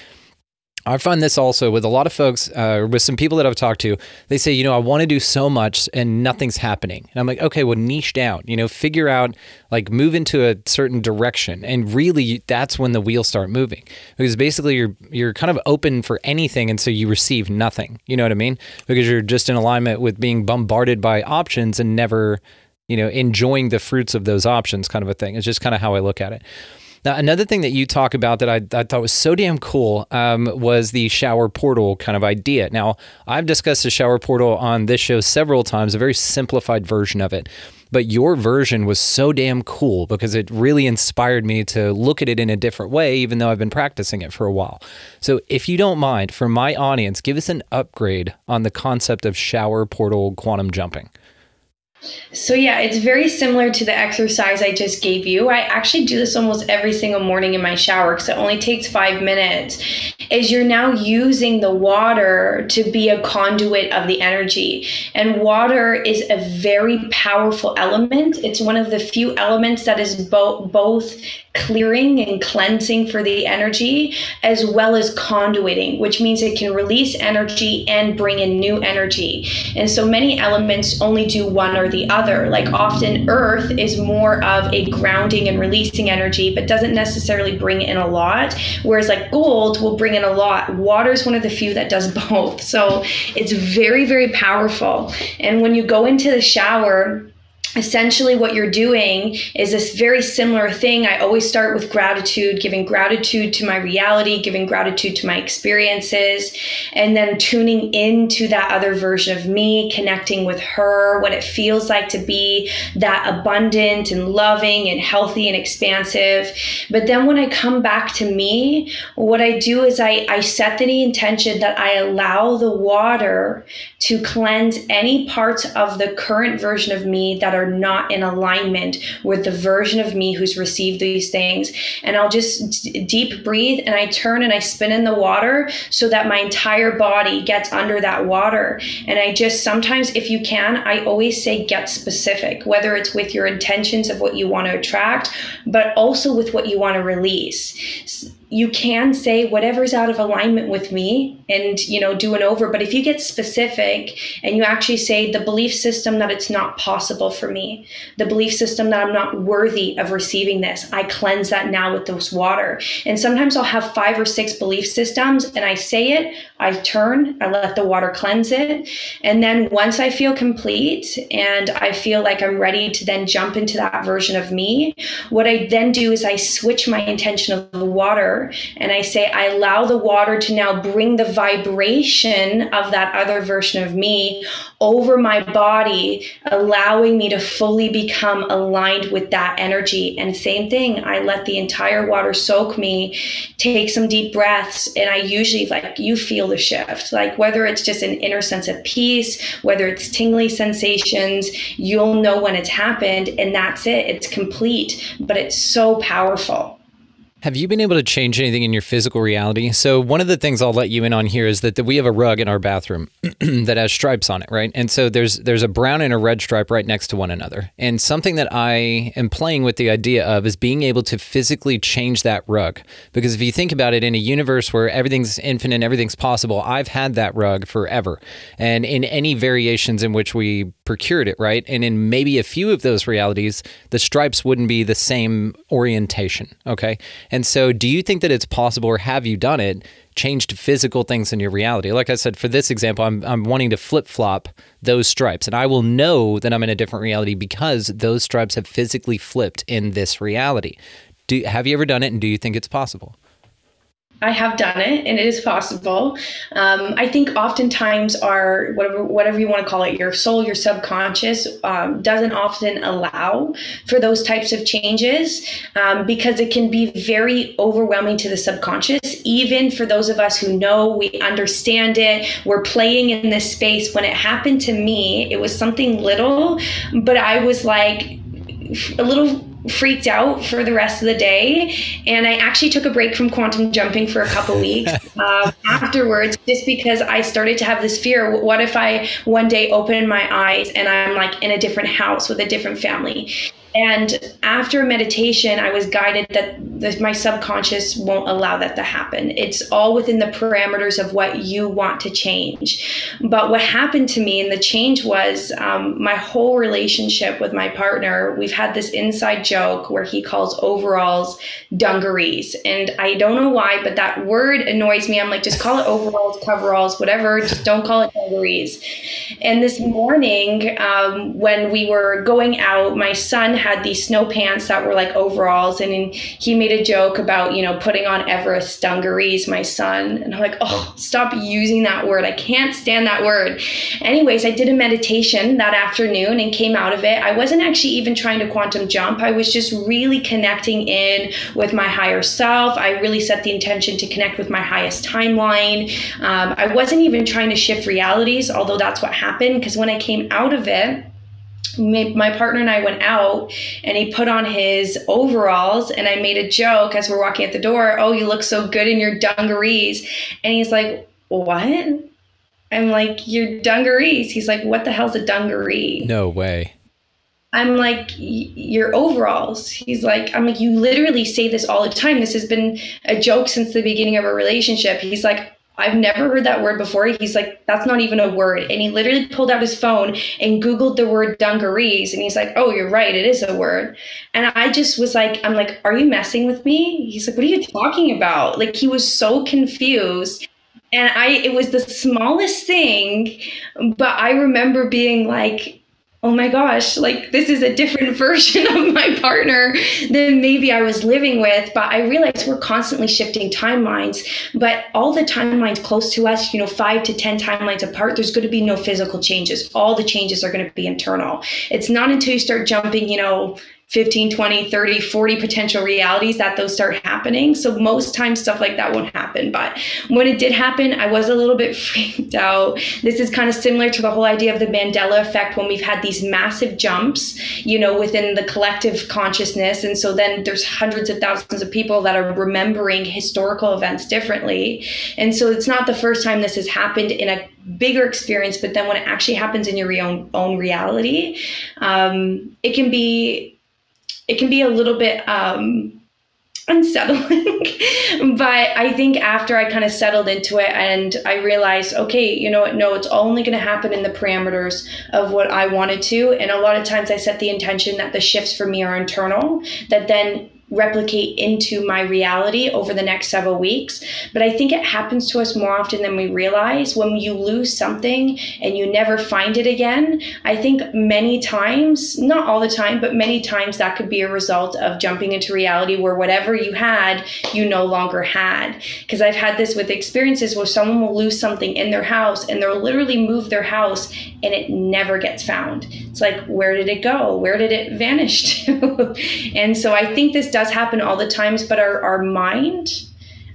I find this also with a lot of folks, with some people that I've talked to, they say, I want to do so much and nothing's happening. And I'm like, okay, well, niche down, figure out, like, move into a certain direction. And really, that's when the wheels start moving, because basically you're kind of open for anything. And so you receive nothing, you know what I mean? Because you're just in alignment with being bombarded by options and never, enjoying the fruits of those options, kind of a thing. It's just kind of how I look at it. Now, another thing that you talk about that I thought was so damn cool was the shower portal kind of idea. Now, I've discussed the shower portal on this show several times, a very simplified version of it. But your version was so damn cool because it really inspired me to look at it in a different way, even though I've been practicing it for a while. So if you don't mind, for my audience, give us an upgrade on the concept of shower portal quantum jumping. So yeah, it's very similar to the exercise I just gave you. I actually do this almost every single morning in my shower because it only takes 5 minutes. Is you're now using the water to be a conduit of the energy. And water is a very powerful element. It's one of the few elements that is both clearing and cleansing for the energy, as well as conduiting, which means it can release energy and bring in new energy. And so many elements only do one or the other. Like often earth is more of a grounding and releasing energy, but doesn't necessarily bring in a lot. Whereas like gold will bring in a lot. Water is one of the few that does both. So it's very, very powerful. And when you go into the shower, essentially what you're doing is this very similar thing. I always start with gratitude, giving gratitude to my reality, giving gratitude to my experiences, and then tuning into that other version of me, connecting with her, what it feels like to be that abundant and loving and healthy and expansive. But then when I come back to me, what I do is I set the intention that I allow the water to cleanse any parts of the current version of me that are not in alignment with the version of me who's received these things. And I'll just deep breathe and I turn and I spin in the water so that my entire body gets under that water. And I just sometimes, if you can, I always say get specific, whether it's with your intentions of what you want to attract, but also with what you want to release. You can say whatever's out of alignment with me and, do an over. But if you get specific and you actually say the belief system that it's not possible for me, the belief system that I'm not worthy of receiving this, I cleanse that now with this water. And sometimes I'll have 5 or 6 belief systems and I say it, I turn, I let the water cleanse it. And then once I feel complete and I feel like I'm ready to then jump into that version of me, what I then do is I switch my intention of the water. And I say, I allow the water to now bring the vibration of that other version of me over my body, allowing me to fully become aligned with that energy. And same thing, I let the entire water soak me, take some deep breaths, and I usually, you feel the shift. Like whether it's just an inner sense of peace, whether it's tingly sensations, you'll know when it's happened, and that's it. It's complete, but it's so powerful. Have you been able to change anything in your physical reality? So one of the things I'll let you in on here is that we have a rug in our bathroom that has stripes on it, right? And so there's a brown and a red stripe right next to one another. And something that I am playing with the idea of is being able to physically change that rug. Because if you think about it, in a universe where everything's infinite, everything's possible, I've had that rug forever. And in any variations in which we procured it, right? And in maybe a few of those realities, the stripes wouldn't be the same orientation, okay? And so do you think that it's possible, or have you done it, changed physical things in your reality? Like I said, for this example, I'm wanting to flip-flop those stripes, and I will know that I'm in a different reality because those stripes have physically flipped in this reality. Have you ever done it, and do you think it's possible? I have done it, and it is possible. I think oftentimes our, whatever you want to call it, your soul, your subconscious, doesn't often allow for those types of changes because it can be very overwhelming to the subconscious. Even for those of us who know, we understand it, we're playing in this space. When it happened to me, it was something little, but I was like a little freaked out for the rest of the day, and I actually took a break from quantum jumping for a couple weeks afterwards, just because I started to have this fear. What if I one day open my eyes and I'm like in a different house with a different family? And after meditation, I was guided that my subconscious won't allow that to happen. It's all within the parameters of what you want to change. But what happened to me, and the change was my whole relationship with my partner. We've had this inside joke where he calls overalls dungarees. And I don't know why, but that word annoys me. I'm like, just call it overalls, coveralls, whatever. Just don't call it dungarees. And this morning, when we were going out, my son had these snow pants that were like overalls, and he made a joke about, putting on Everest dungarees, my son. And I'm like, oh, stop using that word. I can't stand that word. Anyways, I did a meditation that afternoon and came out of it. I wasn't actually even trying to quantum jump. I was just really connecting in with my higher self. I really set the intention to connect with my highest timeline. I wasn't even trying to shift realities, although that's what happened, because when I came out of it, my partner and I went out, and he put on his overalls, and I made a joke as we're walking at the door, oh, you look so good in your dungarees. And he's like, what? I'm like, your dungarees. He's like, what the hell's a dungaree? No way. I'm like, your overalls. I'm like, you literally say this all the time. This has been a joke since the beginning of our relationship. He's like, I've never heard that word before. He's like, that's not even a word. And he literally pulled out his phone and Googled the word dungarees. And he's like, oh, you're right. It is a word. And I just was like, I'm like, are you messing with me? He's like, what are you talking about? Like, he was so confused. And it was the smallest thing, but I remember being like, oh my gosh, like this is a different version of my partner than maybe I was living with. But I realized we're constantly shifting timelines, but all the timelines close to us, 5 to 10 timelines apart, there's going to be no physical changes. All the changes are going to be internal. It's not until you start jumping, 15, 20, 30, 40 potential realities that those start happening. So most times stuff like that won't happen. But when it did happen, I was a little bit freaked out. This is kind of similar to the whole idea of the Mandela effect, when we've had these massive jumps, within the collective consciousness. And so then there's hundreds of thousands of people that are remembering historical events differently. And so it's not the first time this has happened in a bigger experience, but then when it actually happens in your own reality, it can be a little bit unsettling. But I think after I kind of settled into it and I realized, okay, no, it's only going to happen in the parameters of what I wanted to. And a lot of times I set the intention that the shifts for me are internal, that then replicate into my reality over the next several weeks. But I think it happens to us more often than we realize. When you lose something and you never find it again, I think many times, not all the time, but many times that could be a result of jumping into reality where whatever you had, you no longer had. Because I've had this with experiences where someone will lose something in their house and they'll literally move their house and it never gets found. It's like, where did it go? Where did it vanish to? And so I think this does happen all the times, but our mind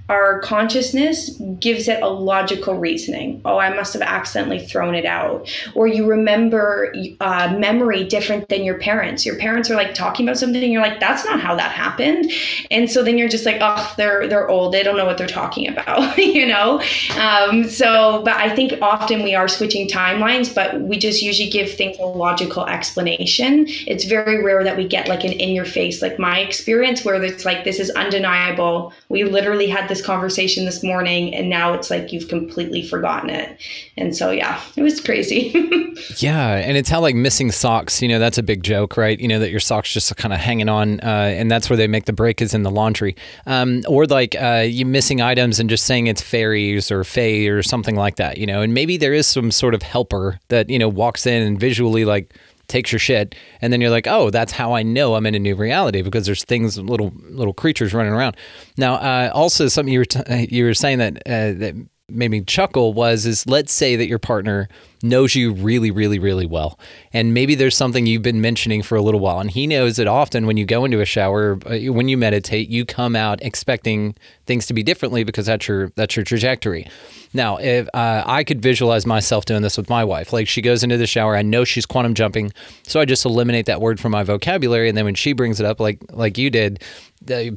our consciousness gives it a logical reasoning. Oh, I must have accidentally thrown it out. Or you remember memory different than your parents. Your parents are like talking about something and you're like, that's not how that happened. And so then you're just like, oh, they're old. They don't know what they're talking about, you know? But I think often we are switching timelines, but we just usually give things a logical explanation. It's very rare that we get like an in your face, like my experience, where it's like, this is undeniable. We literally had this conversation this morning and now it's like you've completely forgotten it. And so yeah, it was crazy. Yeah, and it's how like missing socks, you know, that's a big joke, right? You know, that your socks just kind of hanging on, and that's where they make the break, is in the laundry. Or like you missing items and just saying it's fairies or fae or something like that, you know, and maybe there is some sort of helper that, you know, walks in and visually like takes your shit, and then you're like, oh, that's how I know I'm in a new reality, because there's things, little creatures running around. Now, also something you were saying that made me chuckle is let's say that your partner knows you really, really, really well, and maybe there's something you've been mentioning for a little while, and he knows that often when you go into a shower, when you meditate, you come out expecting things to be differently because that's your trajectory. Now, if I could visualize myself doing this with my wife, like she goes into the shower, I know she's quantum jumping, so I just eliminate that word from my vocabulary, and then when she brings it up, like you did,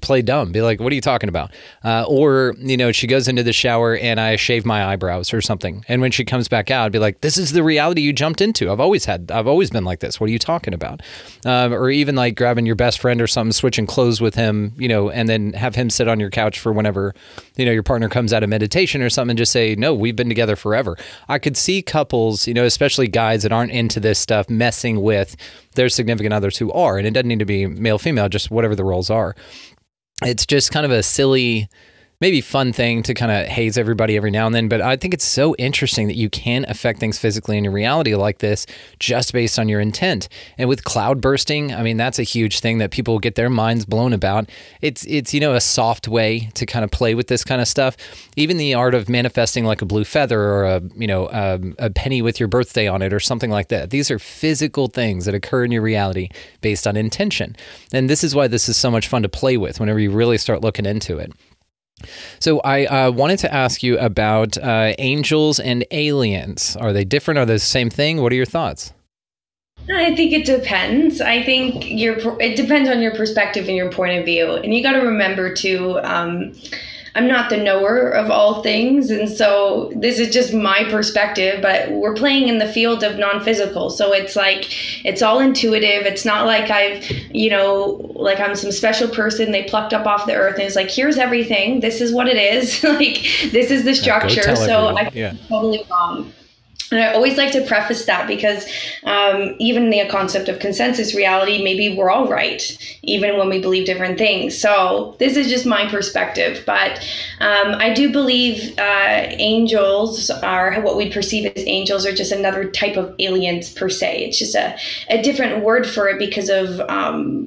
play dumb, be like, what are you talking about? Or, you know, she goes into the shower and I shave my eyebrows or something, and when she comes back out, I'd be like, this is the reality you jumped into. I've always been like this. What are you talking about? Or even like grabbing your best friend or something, switching clothes with him, you know, and then have him sit on your couch for whenever, you know, your partner comes out of meditation or something, and just say, no, we've been together forever. I could see couples, you know, especially guys that aren't into this stuff, messing with their significant others who are, and it doesn't need to be male, female, just whatever the roles are. It's just kind of a silly, maybe fun thing to kind of haze everybody every now and then. But I think it's so interesting that you can affect things physically in your reality like this just based on your intent. And with cloud bursting, I mean, that's a huge thing that people get their minds blown about. It's you know, a soft way to kind of play with this kind of stuff. Even the art of manifesting like a blue feather or a penny with your birthday on it or something like that. These are physical things that occur in your reality based on intention. And this is why this is so much fun to play with whenever you really start looking into it. So I wanted to ask you about angels and aliens. Are they different? Are they the same thing? What are your thoughts? I think it depends. I think it depends on your perspective and your point of view. And you got to remember too, I'm not the knower of all things. And so this is just my perspective, but we're playing in the field of non-physical. So it's like, it's all intuitive. It's not like like I'm some special person they plucked up off the earth and it's like, here's everything. This is what it is. Like, this is the structure. So I'm totally wrong. And I always like to preface that because even the concept of consensus reality, maybe we're all right, even when we believe different things. So this is just my perspective. But I do believe angels are what we perceive as angels are just another type of aliens per se. It's just a different word for it because of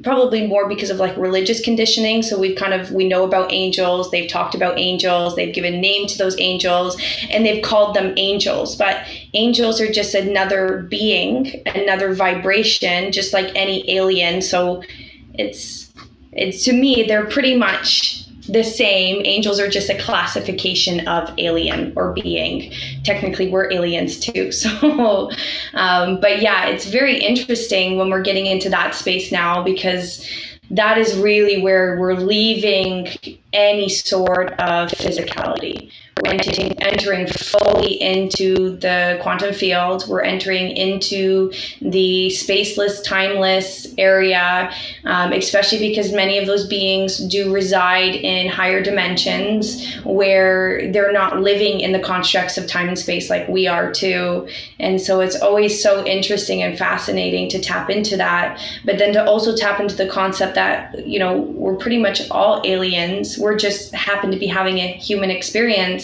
probably more because of like religious conditioning. So we know about angels. They've talked about angels. They've given name to those angels and they've called them angels. But angels are just another being, another vibration, just like any alien. So it's to me, they're pretty much the same. Angels are just a classification of alien or being. Technically, we're aliens too. So, but yeah, it's very interesting when we're getting into that space now because that is really where we're leaving any sort of physicality. We're entering fully into the quantum field. We're entering into the spaceless, timeless area, especially because many of those beings do reside in higher dimensions where they're not living in the constructs of time and space like we are too. And so it's always so interesting and fascinating to tap into that, but then to also tap into the concept that, you know, we're pretty much all aliens. We're just happen to be having a human experience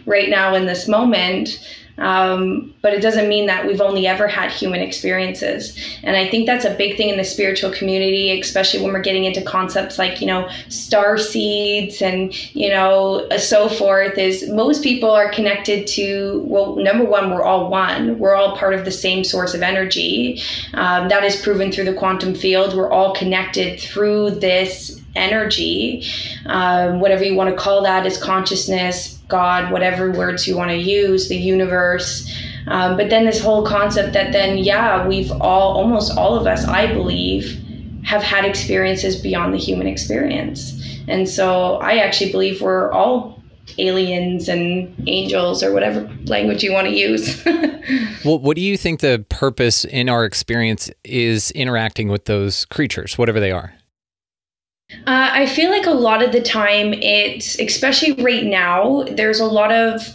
right now in this moment. But it doesn't mean that we've only ever had human experiences. And I think that's a big thing in the spiritual community, especially when we're getting into concepts like, you know, star seeds and, you know, so forth, is most people are connected to, well, number one, we're all one. We're all part of the same source of energy. That is proven through the quantum field. We're all connected through this energy, whatever you want to call that, is consciousness, God, whatever words you want to use, the universe. But then this whole concept that then, we've almost all of us, I believe, have had experiences beyond the human experience. And so I actually believe we're all aliens and angels, or whatever language you want to use. Well, what do you think the purpose in our experience is interacting with those creatures, whatever they are? I feel like a lot of the time it's, especially right now, there's a lot of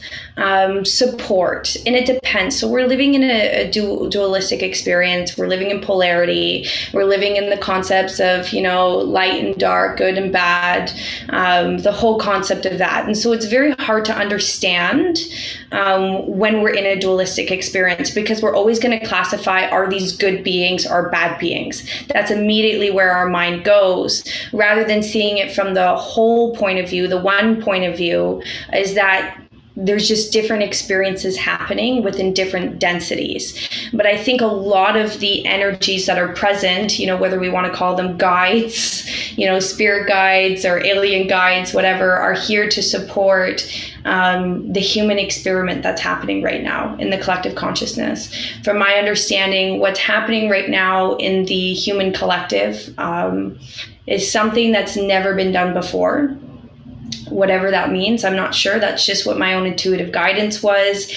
support, and it depends. So we're living in a dualistic experience. We're living in polarity. We're living in the concepts of, light and dark, good and bad, the whole concept of that. And so it's very hard to understand when we're in a dualistic experience, because we're always going to classify, are these good beings or bad beings? That's immediately where our mind goes, rather than seeing it from the whole point of view. The one point of view is that there's just different experiences happening within different densities. But I think a lot of the energies that are present, whether we want to call them guides, spirit guides or alien guides, whatever, are here to support the human experiment that's happening right now in the collective consciousness. From my understanding, what's happening right now in the human collective is something that's never been done before. Whatever that means, I'm not sure. That's just what my own intuitive guidance was.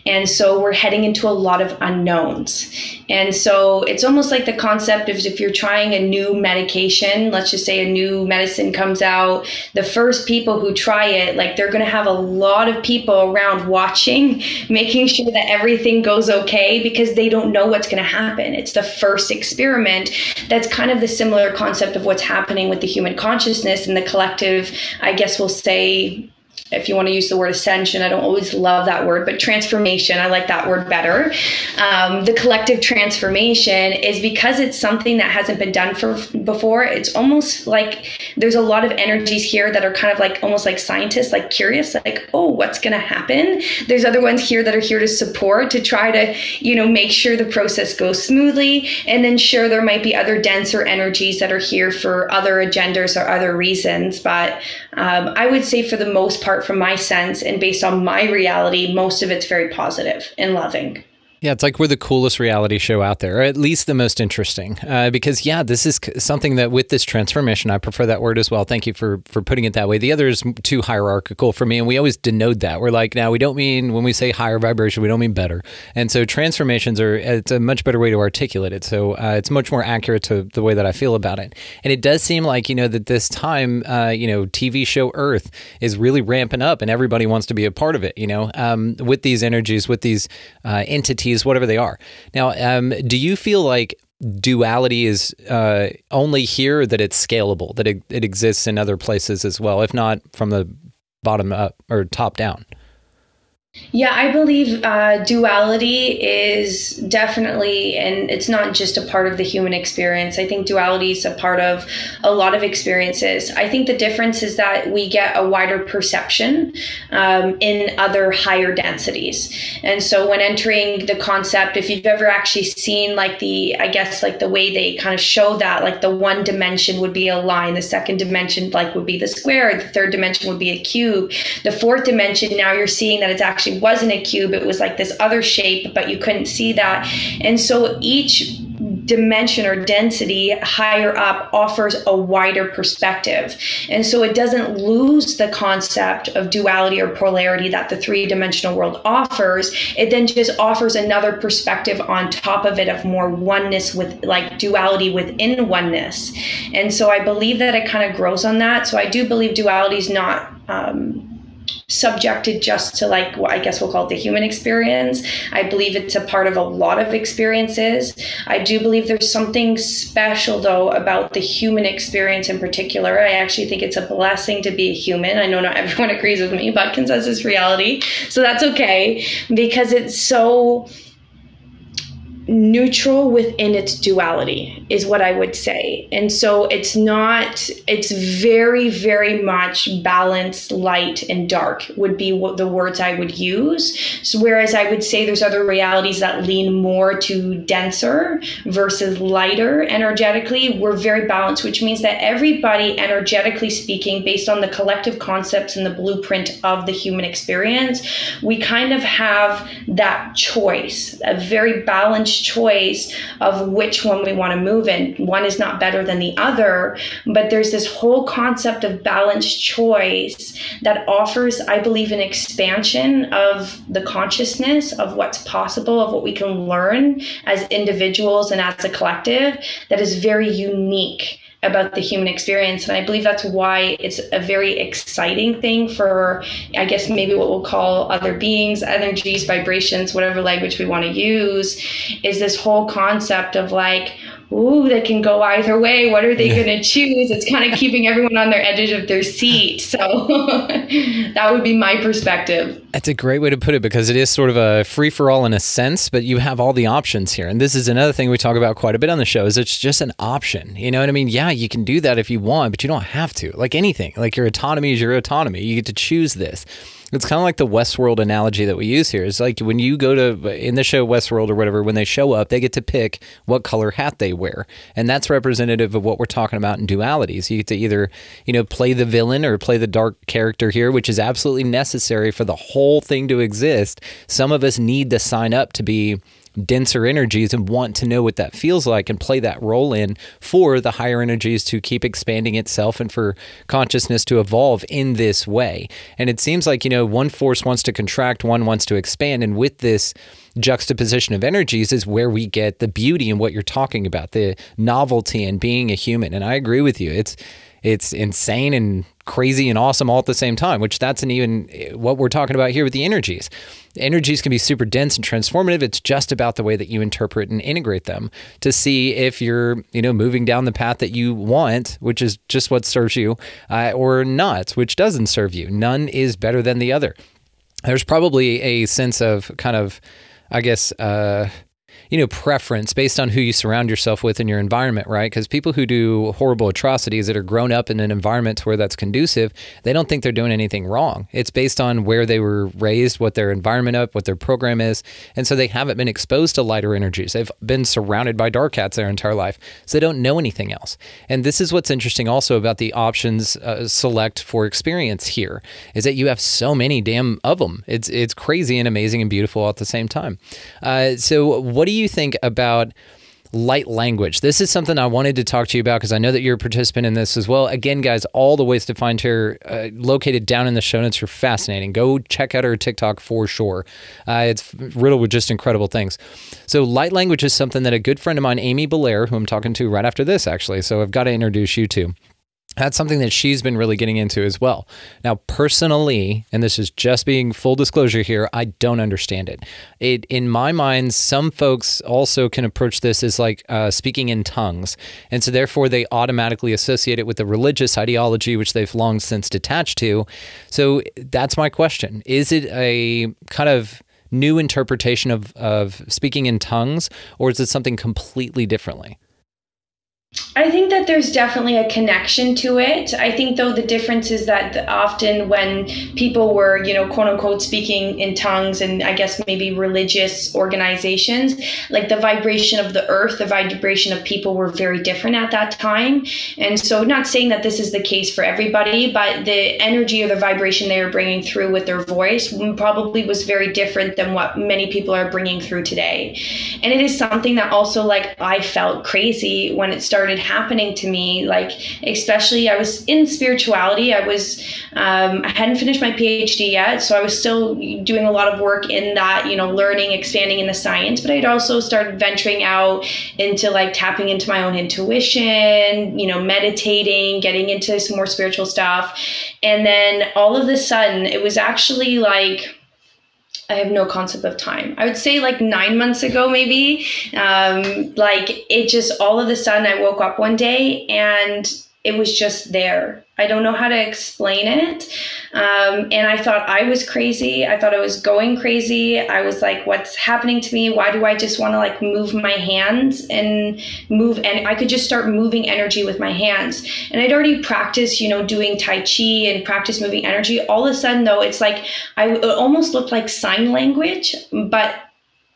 And so we're heading into a lot of unknowns. And so it's almost like the concept of, if you're trying a new medication, let's just say a new medicine comes out, the first people who try it, like, they're going to have a lot of people around watching, making sure that everything goes okay, because they don't know what's going to happen. It's the first experiment. That's kind of the similar concept of what's happening with the human consciousness and the collective, I guess we'll say, if you want to use the word ascension, I don't always love that word, but transformation, I like that word better. The collective transformation is because it's something that hasn't been done before. It's almost like there's a lot of energies here that are kind of like, almost like scientists, like curious, like, oh, what's going to happen? There's other ones here that are here to support, to try to, make sure the process goes smoothly. And then sure, there might be other denser energies that are here for other agendas or other reasons. But I would say, for the most part, from my sense and based on my reality, most of it's very positive and loving. Yeah, it's like we're the coolest reality show out there, or at least the most interesting. Because, this is something that with this transformation, I prefer that word as well. Thank you for putting it that way. The other is too hierarchical for me, and we always denote that. We're like, now, we don't mean, when we say higher vibration, we don't mean better. And so transformations it's a much better way to articulate it. So it's much more accurate to the way that I feel about it. And it does seem like, that this time, TV show Earth is really ramping up, and everybody wants to be a part of it, with these energies, with these entities, whatever they are. Now, do you feel like duality is only here, that it's scalable, that it exists in other places as well, if not from the bottom up or top down? Yeah, I believe duality is definitely, and it's not just a part of the human experience. I think duality is a part of a lot of experiences. I think the difference is that we get a wider perception in other higher densities. And so when entering the concept, if you've ever actually seen like the way they kind of show that, like the one dimension would be a line, the second dimension would be the square, the third dimension would be a cube, the fourth dimension, now you're seeing that it's actually wasn't a cube, it was like this other shape, but you couldn't see that. And so each dimension or density higher up offers a wider perspective. And so it doesn't lose the concept of duality or polarity that the three-dimensional world offers. It then just offers another perspective on top of it of more oneness, with like duality within oneness. And so I believe that it kind of grows on that. So I do believe duality is not subjected just to like what I guess we'll call it the human experience. I believe it's a part of a lot of experiences. I do believe there's something special though about the human experience in particular. I actually think it's a blessing to be a human. I know not everyone agrees with me, but consensus reality. So that's okay, because it's so neutral within its duality. is what I would say. And so it's very, very much balanced, light and dark would be what the words I would use. So whereas I would say there's other realities that lean more to denser versus lighter energetically, we're very balanced, which means that everybody, energetically speaking, based on the collective concepts and the blueprint of the human experience, we kind of have that choice, a very balanced choice of which one we want to move in. One is not better than the other, but there's this whole concept of balanced choice that offers, I believe, an expansion of the consciousness of what's possible, of what we can learn as individuals and as a collective, that is very unique about the human experience. And I believe that's why it's a very exciting thing for, I guess, maybe what we'll call other beings, energies, vibrations, whatever language we want to use, is this whole concept of like, ooh, they can go either way. What are they going to choose? It's kind of keeping everyone on their edges of their seat. So that would be my perspective. That's a great way to put it, because it is sort of a free-for-all in a sense, but you have all the options here. And this is another thing we talk about quite a bit on the show, is it's just an option. You know what I mean? Yeah, you can do that if you want, but you don't have to. Like anything, like your autonomy is your autonomy. You get to choose this. It's kind of like the Westworld analogy that we use here. It's like when you go to, in the show Westworld or whatever, when they show up, they get to pick what color hat they wear. And that's representative of what we're talking about in dualities. You get to either, play the villain or play the dark character here, which is absolutely necessary for the whole thing to exist. Some of us need to sign up to be denser energies and want to know what that feels like and play that role in for the higher energies to keep expanding itself and for consciousness to evolve in this way. And it seems like, one force wants to contract, one wants to expand. And with this juxtaposition of energies is where we get the beauty in what you're talking about, the novelty in being a human. And I agree with you. It's insane and crazy and awesome all at the same time, which that's even what we're talking about here with the energies. Energies can be super dense and transformative. It's just about the way that you interpret and integrate them to see if you're, moving down the path that you want, which is just what serves you, or not, which doesn't serve you. None is better than the other. There's probably a sense of kind of, I guess, preference based on who you surround yourself with in your environment, right? Because people who do horrible atrocities that are grown up in an environment where that's conducive, they don't think they're doing anything wrong. It's based on where they were raised, what their environment up, what their program is. And so they haven't been exposed to lighter energies. They've been surrounded by dark cats their entire life. So they don't know anything else. And this is what's interesting also about the options select for experience here, is that you have so many damn of them. It's crazy and amazing and beautiful all at the same time. So what do you think about light language? This is something I wanted to talk to you about because I know that you're a participant in this as well. Again, guys, all the ways to find her located down in the show notes are fascinating. Go check out her TikTok for sure. It's riddled with just incredible things. So light language is something that a good friend of mine, Amy Belair, who I'm talking to right after this, actually, so I've got to introduce you to. That's something that she's been really getting into as well. Now, personally, and this is just being full disclosure here, I don't understand it. In my mind, some folks also can approach this as like speaking in tongues. And so therefore, they automatically associate it with the religious ideology, which they've long since detached to. So that's my question. Is it a kind of new interpretation of speaking in tongues, or is it something completely differently? I think that there's definitely a connection to it. I think, though, the difference is that often when people were, quote unquote, speaking in tongues and I guess maybe religious organizations, like the vibration of the earth, the vibration of people were very different at that time. And so not saying that this is the case for everybody, but the energy or the vibration they were bringing through with their voice probably was very different than what many people are bringing through today. And it is something that also, like, I felt crazy when it started happening to me, like, especially I was in spirituality. I hadn't finished my PhD yet, so I was still doing a lot of work in that, learning, expanding in the science, but I'd also started venturing out into like tapping into my own intuition, meditating, getting into some more spiritual stuff. And then all of a sudden, it was actually like, I have no concept of time. I would say like 9 months ago, maybe, like it just all of a sudden I woke up one day and it was just there. I don't know how to explain it. And I thought I was crazy. I thought I was going crazy. I was like, what's happening to me? Why do I just want to like move my hands and move? And I could just start moving energy with my hands. And I'd already practiced, you know, doing Tai Chi and practice moving energy. All of a sudden though, it's like, it almost looked like sign language, but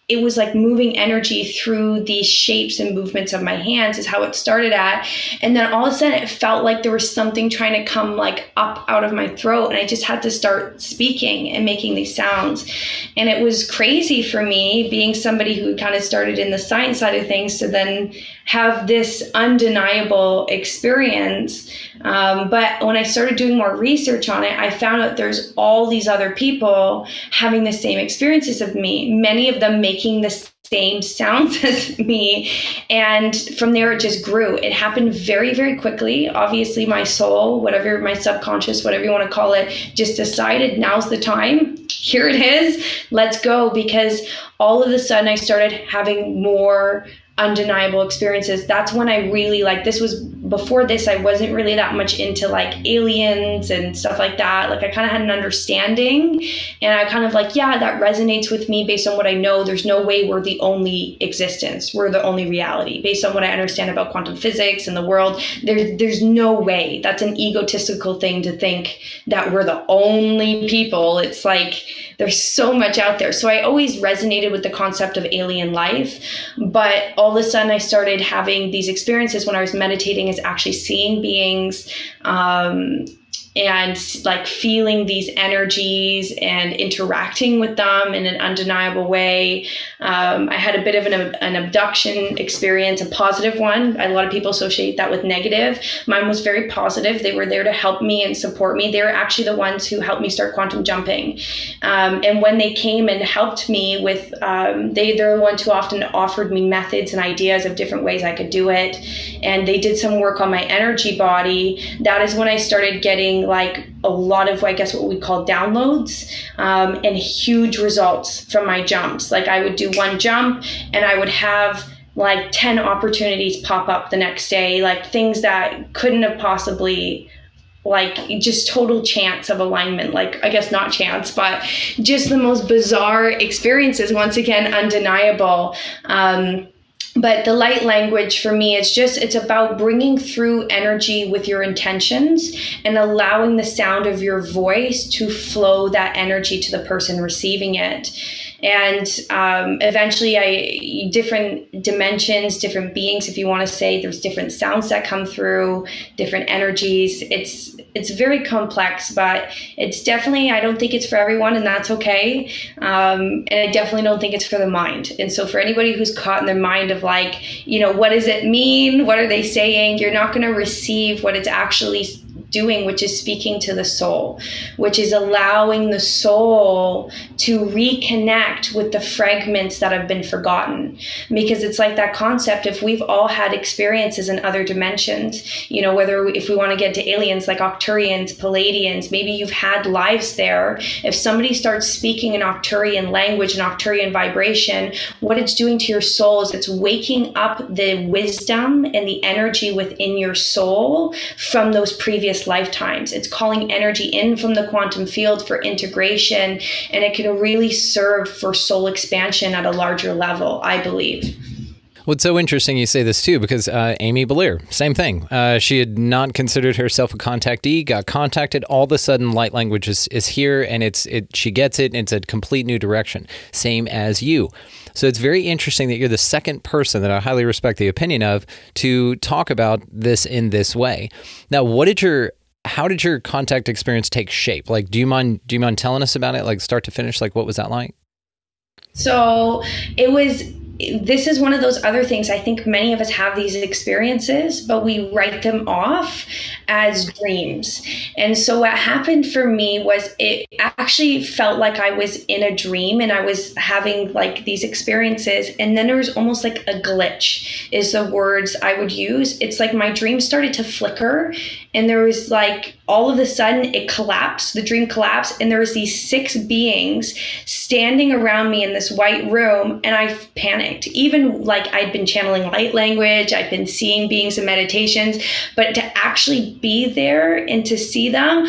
it was like moving energy through these shapes and movements of my hands is how it started at. And then all of a sudden it felt like there was something trying to come like up out of my throat. And I just had to start speaking and making these sounds. And it was crazy for me, being somebody who kind of started in the science side of things, to then have this undeniable experience. But when I started doing more research on it, I found out there's all these other people having the same experiences of me, many of them making the same sounds as me. And from there, it just grew. It happened very, very quickly. Obviously, my soul, whatever, my subconscious, whatever you want to call it, just decided now's the time. Here it is. Let's go. Because all of a sudden, I started having more undeniable experiences. That's when I really before this, I wasn't really that much into like aliens and stuff like that. Like I kind of had an understanding, and I kind of like, yeah, that resonates with me based on what I know. There's no way we're the only existence. We're the only reality based on what I understand about quantum physics and the world. There's no way. That's an egotistical thing to think that we're the only people. It's like, there's so much out there. So I always resonated with the concept of alien life, but all of a sudden I started having these experiences when I was meditating, is actually seeing beings, and like feeling these energies and interacting with them in an undeniable way. I had a bit of an abduction experience, a positive one. A lot of people associate that with negative. Mine was very positive. They were there to help me and support me. They were actually the ones who helped me start quantum jumping. And when they came and helped me with, they're the ones who often offered me methods and ideas of different ways I could do it. And they did some work on my energy body. That is when I started getting like a lot of, I guess, what we call downloads, and huge results from my jumps. Like I would do one jump and I would have like 10 opportunities pop up the next day, like things that couldn't have possibly, like just total chance of alignment. Like, I guess not chance, but just the most bizarre experiences, once again, undeniable. But the light language for me, it's about bringing through energy with your intentions and allowing the sound of your voice to flow that energy to the person receiving it. And eventually different dimensions, different beings, if you want to say, there's different sounds that come through, different energies. It's very complex, but it's definitely, I don't think it's for everyone, and that's okay. And I definitely don't think it's for the mind. And so for anybody who's caught in their mind of like, you know, what does it mean? What are they saying? You're not going to receive what it's actually doing, which is speaking to the soul, which is allowing the soul to reconnect with the fragments that have been forgotten. Because it's like that concept, if we've all had experiences in other dimensions, you know, whether if we want to get to aliens like Octurians, Palladians, maybe you've had lives there. If somebody starts speaking an Octurian language, an Octurian vibration, what it's doing to your soul is it's waking up the wisdom and the energy within your soul from those previous lifetimes. It's calling energy in from the quantum field for integration, and it can really serve for soul expansion at a larger level, I believe. Well, it's so interesting you say this too, because Amy Belair, same thing. She had not considered herself a contactee, got contacted. All of a sudden, light language is here, and she gets it, and it's a complete new direction. Same as you. So it's very interesting that you're the second person that I highly respect the opinion of to talk about this in this way. Now, how did your contact experience take shape? Like, do you mind telling us about it, like start to finish? Like, what was that like? So this is one of those other things. I think many of us have these experiences, but we write them off as dreams. And so what happened for me was it actually felt like I was in a dream and I was having like these experiences. And then there was almost like a glitch is the words I would use. It's like my dream started to flicker and there was like all of a sudden it collapsed, the dream collapsed, and there was these 6 beings standing around me in this white room, and I panicked. Even like I'd been channeling light language, I'd been seeing beings in meditations, but to actually be there and to see them,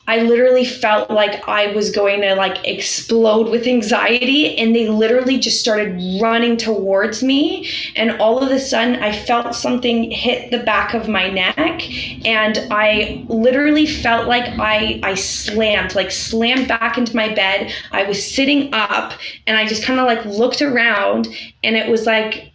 I literally felt like I was going to like explode with anxiety, and they literally just started running towards me. And all of a sudden I felt something hit the back of my neck, and I literally felt like I slammed back into my bed. I was sitting up, and I just kind of like looked around, and it was like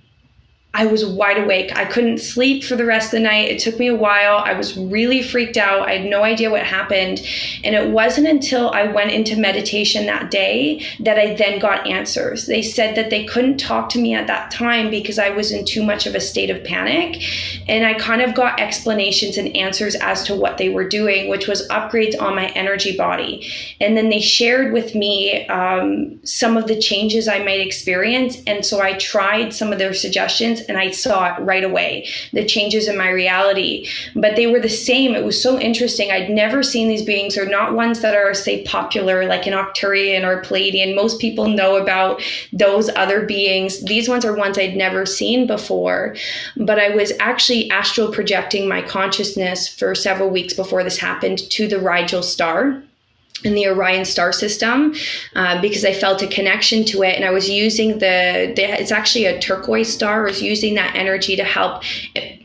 I was wide awake. I couldn't sleep for the rest of the night. It took me a while. I was really freaked out. I had no idea what happened. And it wasn't until I went into meditation that day that I then got answers. They said that they couldn't talk to me at that time because I was in too much of a state of panic. And I kind of got explanations and answers as to what they were doing, which was upgrades on my energy body. And then they shared with me some of the changes I might experience. And so I tried some of their suggestions, and I saw it right away, the changes in my reality. But they were the same. It was so interesting. I'd never seen these beings. They're not ones that are, say, popular, like an Arcturian or Palladian. Most people know about those other beings. These ones are ones I'd never seen before. But I was actually astral projecting my consciousness for several weeks before this happened to the Rigel star in the Orion star system, because I felt a connection to it. And I was using it's actually a turquoise star. I was using that energy to help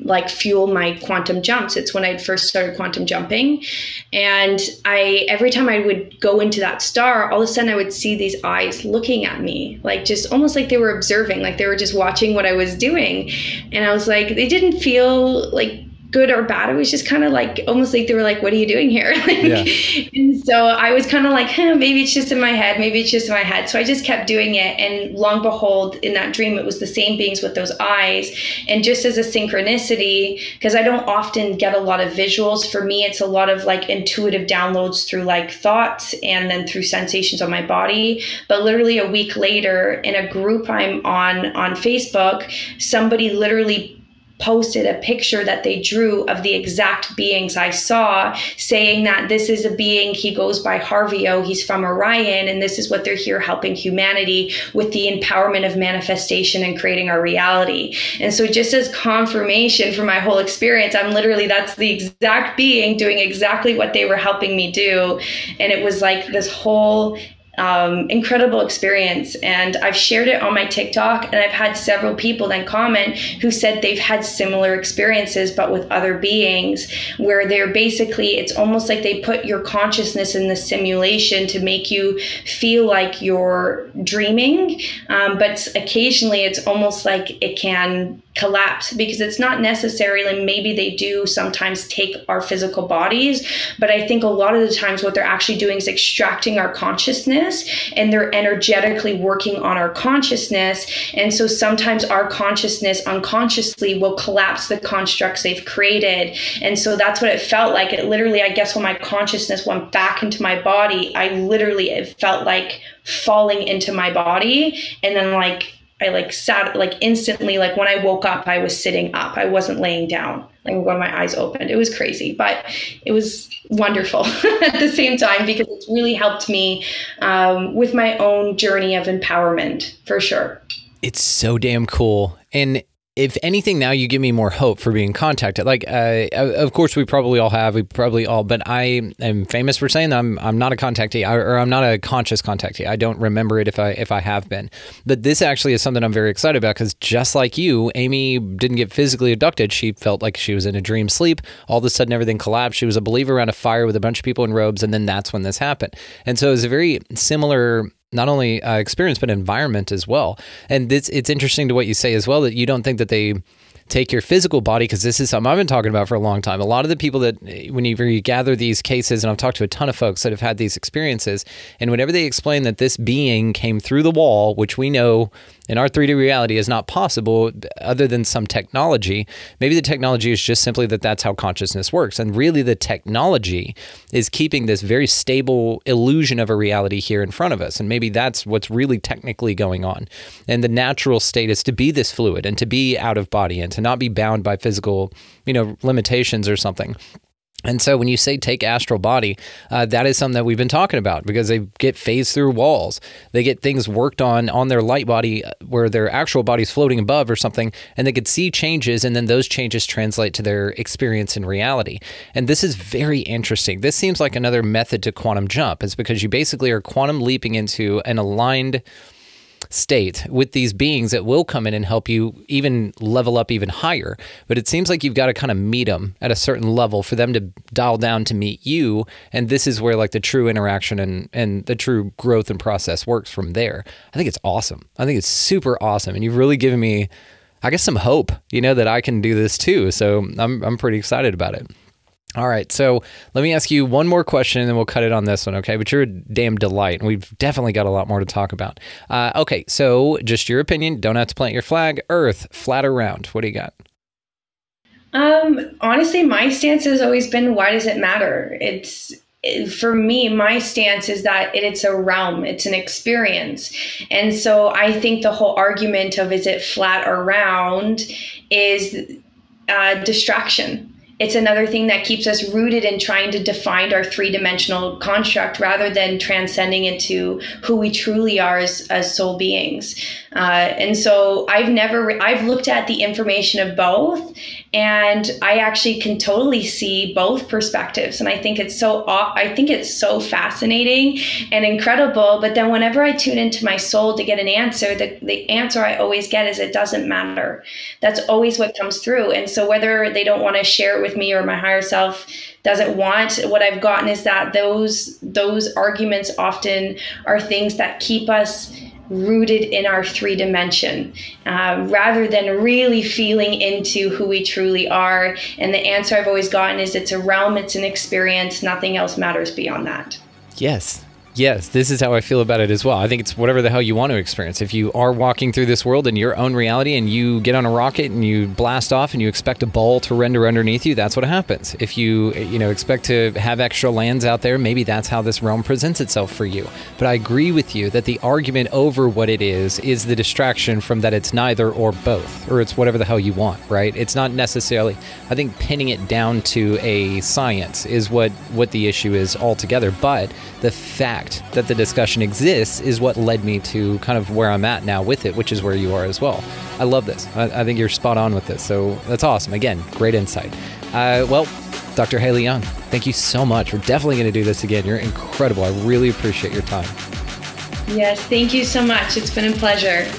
like fuel my quantum jumps. It's when I first started quantum jumping. And every time I would go into that star, all of a sudden I would see these eyes looking at me, like just almost like they were observing, like they were just watching what I was doing. And I was like, they didn't feel like good or bad. It was just kind of like, almost like they were like, what are you doing here? And so I was kind of like, maybe it's just in my head. Maybe it's just in my head. So I just kept doing it. And long and behold, in that dream, it was the same beings with those eyes. And just as a synchronicity, because I don't often get a lot of visuals, for me, it's a lot of like intuitive downloads through like thoughts and then through sensations on my body. But literally a week later, in a group I'm on Facebook, somebody literally posted a picture that they drew of the exact beings I saw, saying that this is a being, he goes by Harvio, he's from Orion, and this is what they're here helping humanity with the empowerment of manifestation and creating our reality. And so just as confirmation for my whole experience, that's the exact being doing exactly what they were helping me do. And it was like this whole incredible experience. And I've shared it on my TikTok, and I've had several people then comment who said they've had similar experiences, but with other beings, where they're basically, it's almost like they put your consciousness in the simulation to make you feel like you're dreaming. But occasionally it's almost like it can collapse, because it's not necessarily, maybe they do sometimes take our physical bodies, but I think a lot of the times what they're actually doing is extracting our consciousness, and they're energetically working on our consciousness. And so sometimes our consciousness unconsciously will collapse the constructs they've created. And so that's what it felt like. It literally, I guess when my consciousness went back into my body, it felt like falling into my body. And then I sat instantly, when I woke up, I was sitting up. I wasn't laying down. When my eyes opened, it was crazy, but it was wonderful at the same time, because it's really helped me with my own journey of empowerment, for sure. It's so damn cool. And if anything, now you give me more hope for being contacted. Of course, we probably all, but I am famous for saying that I'm not a contactee, or I'm not a conscious contactee. I don't remember it if I have been. But this actually is something I'm very excited about, because just like you, Amy didn't get physically abducted. She felt like she was in a dream sleep. All of a sudden, everything collapsed. She was a believer around a fire with a bunch of people in robes, and then that's when this happened. And so it was a very similar, not only experience, but environment as well. And it's interesting to what you say as well, that you don't think that they take your physical body, because this is something I've been talking about for a long time. A lot of the people that, whenever you gather these cases, and I've talked to a ton of folks that have had these experiences, and whenever they explain that this being came through the wall, which we know in our 3D reality is not possible other than some technology, maybe the technology is just simply that that's how consciousness works. And really the technology is keeping this very stable illusion of a reality here in front of us. And maybe that's what's really technically going on. And the natural state is to be this fluid and to be out of body and to not be bound by physical, limitations or something. And so when you say take astral body, that is something that we've been talking about, because they get phased through walls. They get things worked on their light body where their actual body's floating above or something, and they could see changes, and then those changes translate to their experience in reality. And this is very interesting. This seems like another method to quantum jump. It's because you basically are quantum leaping into an aligned state with these beings that will come in and help you even level up even higher. But it seems like you've got to kind of meet them at a certain level for them to dial down to meet you. And this is where like the true interaction and the true growth and process works from there. I think it's awesome. I think it's super awesome. And you've really given me, I guess, some hope, that I can do this too. So I'm pretty excited about it. All right, so let me ask you one more question, and then we'll cut it on this one, okay? But you're a damn delight, and we've definitely got a lot more to talk about. Okay, so just your opinion. Don't have to plant your flag. Earth, flat or round? What do you got? Honestly, my stance has always been, why does it matter? For me, my stance is that it's a realm, it's an experience. And so I think the whole argument of is it flat or round is distraction. It's another thing that keeps us rooted in trying to define our three-dimensional construct rather than transcending into who we truly are as soul beings. And so I've looked at the information of both, and I actually can totally see both perspectives. And I think it's so fascinating and incredible. But then whenever I tune into my soul to get an answer, the answer I always get is it doesn't matter. That's always what comes through. And so whether they don't want to share it with me or my higher self doesn't want, what I've gotten is that those arguments often are things that keep us rooted in our three dimension, rather than really feeling into who we truly are. And the answer I've always gotten is it's a realm, it's an experience, nothing else matters beyond that. Yes, this is how I feel about it as well. I think it's whatever the hell you want to experience. If you are walking through this world in your own reality and you get on a rocket and you blast off and you expect a ball to render underneath you, that's what happens. If you expect to have extra lands out there, maybe that's how this realm presents itself for you. But I agree with you that the argument over what it is the distraction from that it's neither or both, or it's whatever the hell you want, right? It's not necessarily, I think pinning it down to a science is what the issue is altogether. But the fact that the discussion exists is what led me to kind of where I'm at now with it, which is where you are as well. I love this. I think you're spot on with this. So that's awesome. Again, great insight. Well, Dr. Hailee Young, thank you so much. We're definitely going to do this again. You're incredible. I really appreciate your time. Yes, thank you so much. It's been a pleasure.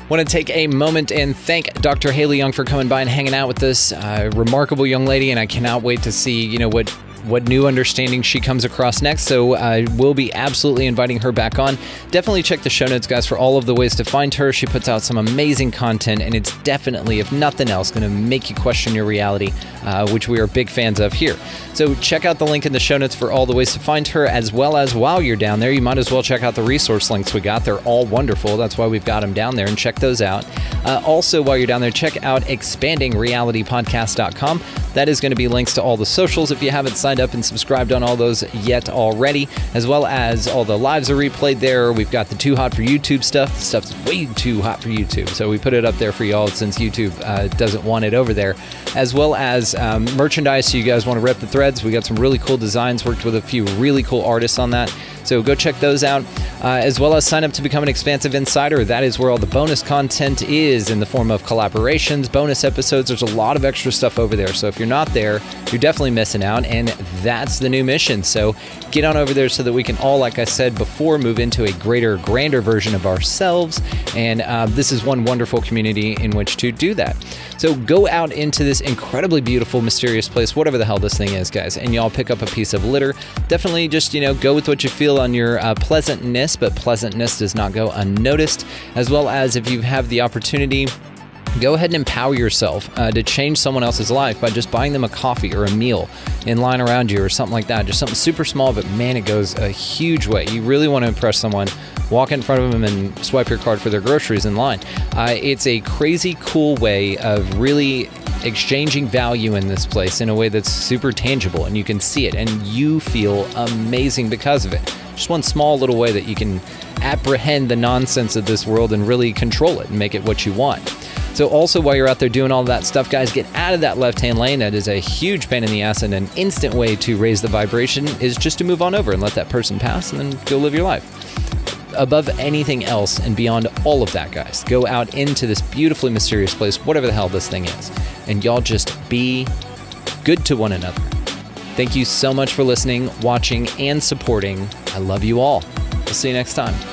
Want to take a moment and thank Dr. Hailee Young for coming by and hanging out with us. Remarkable young lady, and I cannot wait to see, what new understanding she comes across next. So I will be absolutely inviting her back on. Definitely check the show notes, guys, for all of the ways to find her. She puts out some amazing content, and it's definitely, if nothing else, going to make you question your reality, which we are big fans of here. So check out the link in the show notes for all the ways to find her, as well as while you're down there, you might as well check out the resource links we got. They're all wonderful. That's why we've got them down there, and check those out. Also, while you're down there, check out expandingrealitypodcast.com. That is going to be links to all the socials if you haven't signed up and subscribed on all those yet already, as well as all the lives are replayed there. We've got the Too Hot for YouTube stuff. The stuff's way too hot for YouTube, so we put it up there for y'all since YouTube doesn't want it over there, as well as merchandise. So you guys want to rep the threads, we got some really cool designs, worked with a few really cool artists on that. So go check those out, as well as sign up to become an Expansive Insider. That is where all the bonus content is in the form of collaborations, bonus episodes. There's a lot of extra stuff over there. So if you're not there, you're definitely missing out, and that's the new mission. So get on over there so that we can all, like I said before, move into a greater, grander version of ourselves. And this is one wonderful community in which to do that. So go out into this incredibly beautiful, mysterious place, whatever the hell this thing is, guys, and y'all pick up a piece of litter. Definitely just, go with what you feel on your pleasantness, but pleasantness does not go unnoticed. As well as if you have the opportunity, go ahead and empower yourself to change someone else's life by just buying them a coffee or a meal in line around you or something like that. Just something super small, but man, it goes a huge way. You really want to impress someone, walk in front of them and swipe your card for their groceries in line. It's a crazy cool way of really exchanging value in this place in a way that's super tangible, and you can see it and you feel amazing because of it. Just one small little way that you can apprehend the nonsense of this world and really control it and make it what you want. So also while you're out there doing all that stuff, guys, get out of that left-hand lane. That is a huge pain in the ass, and an instant way to raise the vibration is just to move on over and let that person pass and then go live your life. Above anything else and beyond all of that, guys, go out into this beautifully mysterious place, whatever the hell this thing is, and y'all just be good to one another. Thank you so much for listening, watching, and supporting. I love you all. We'll see you next time.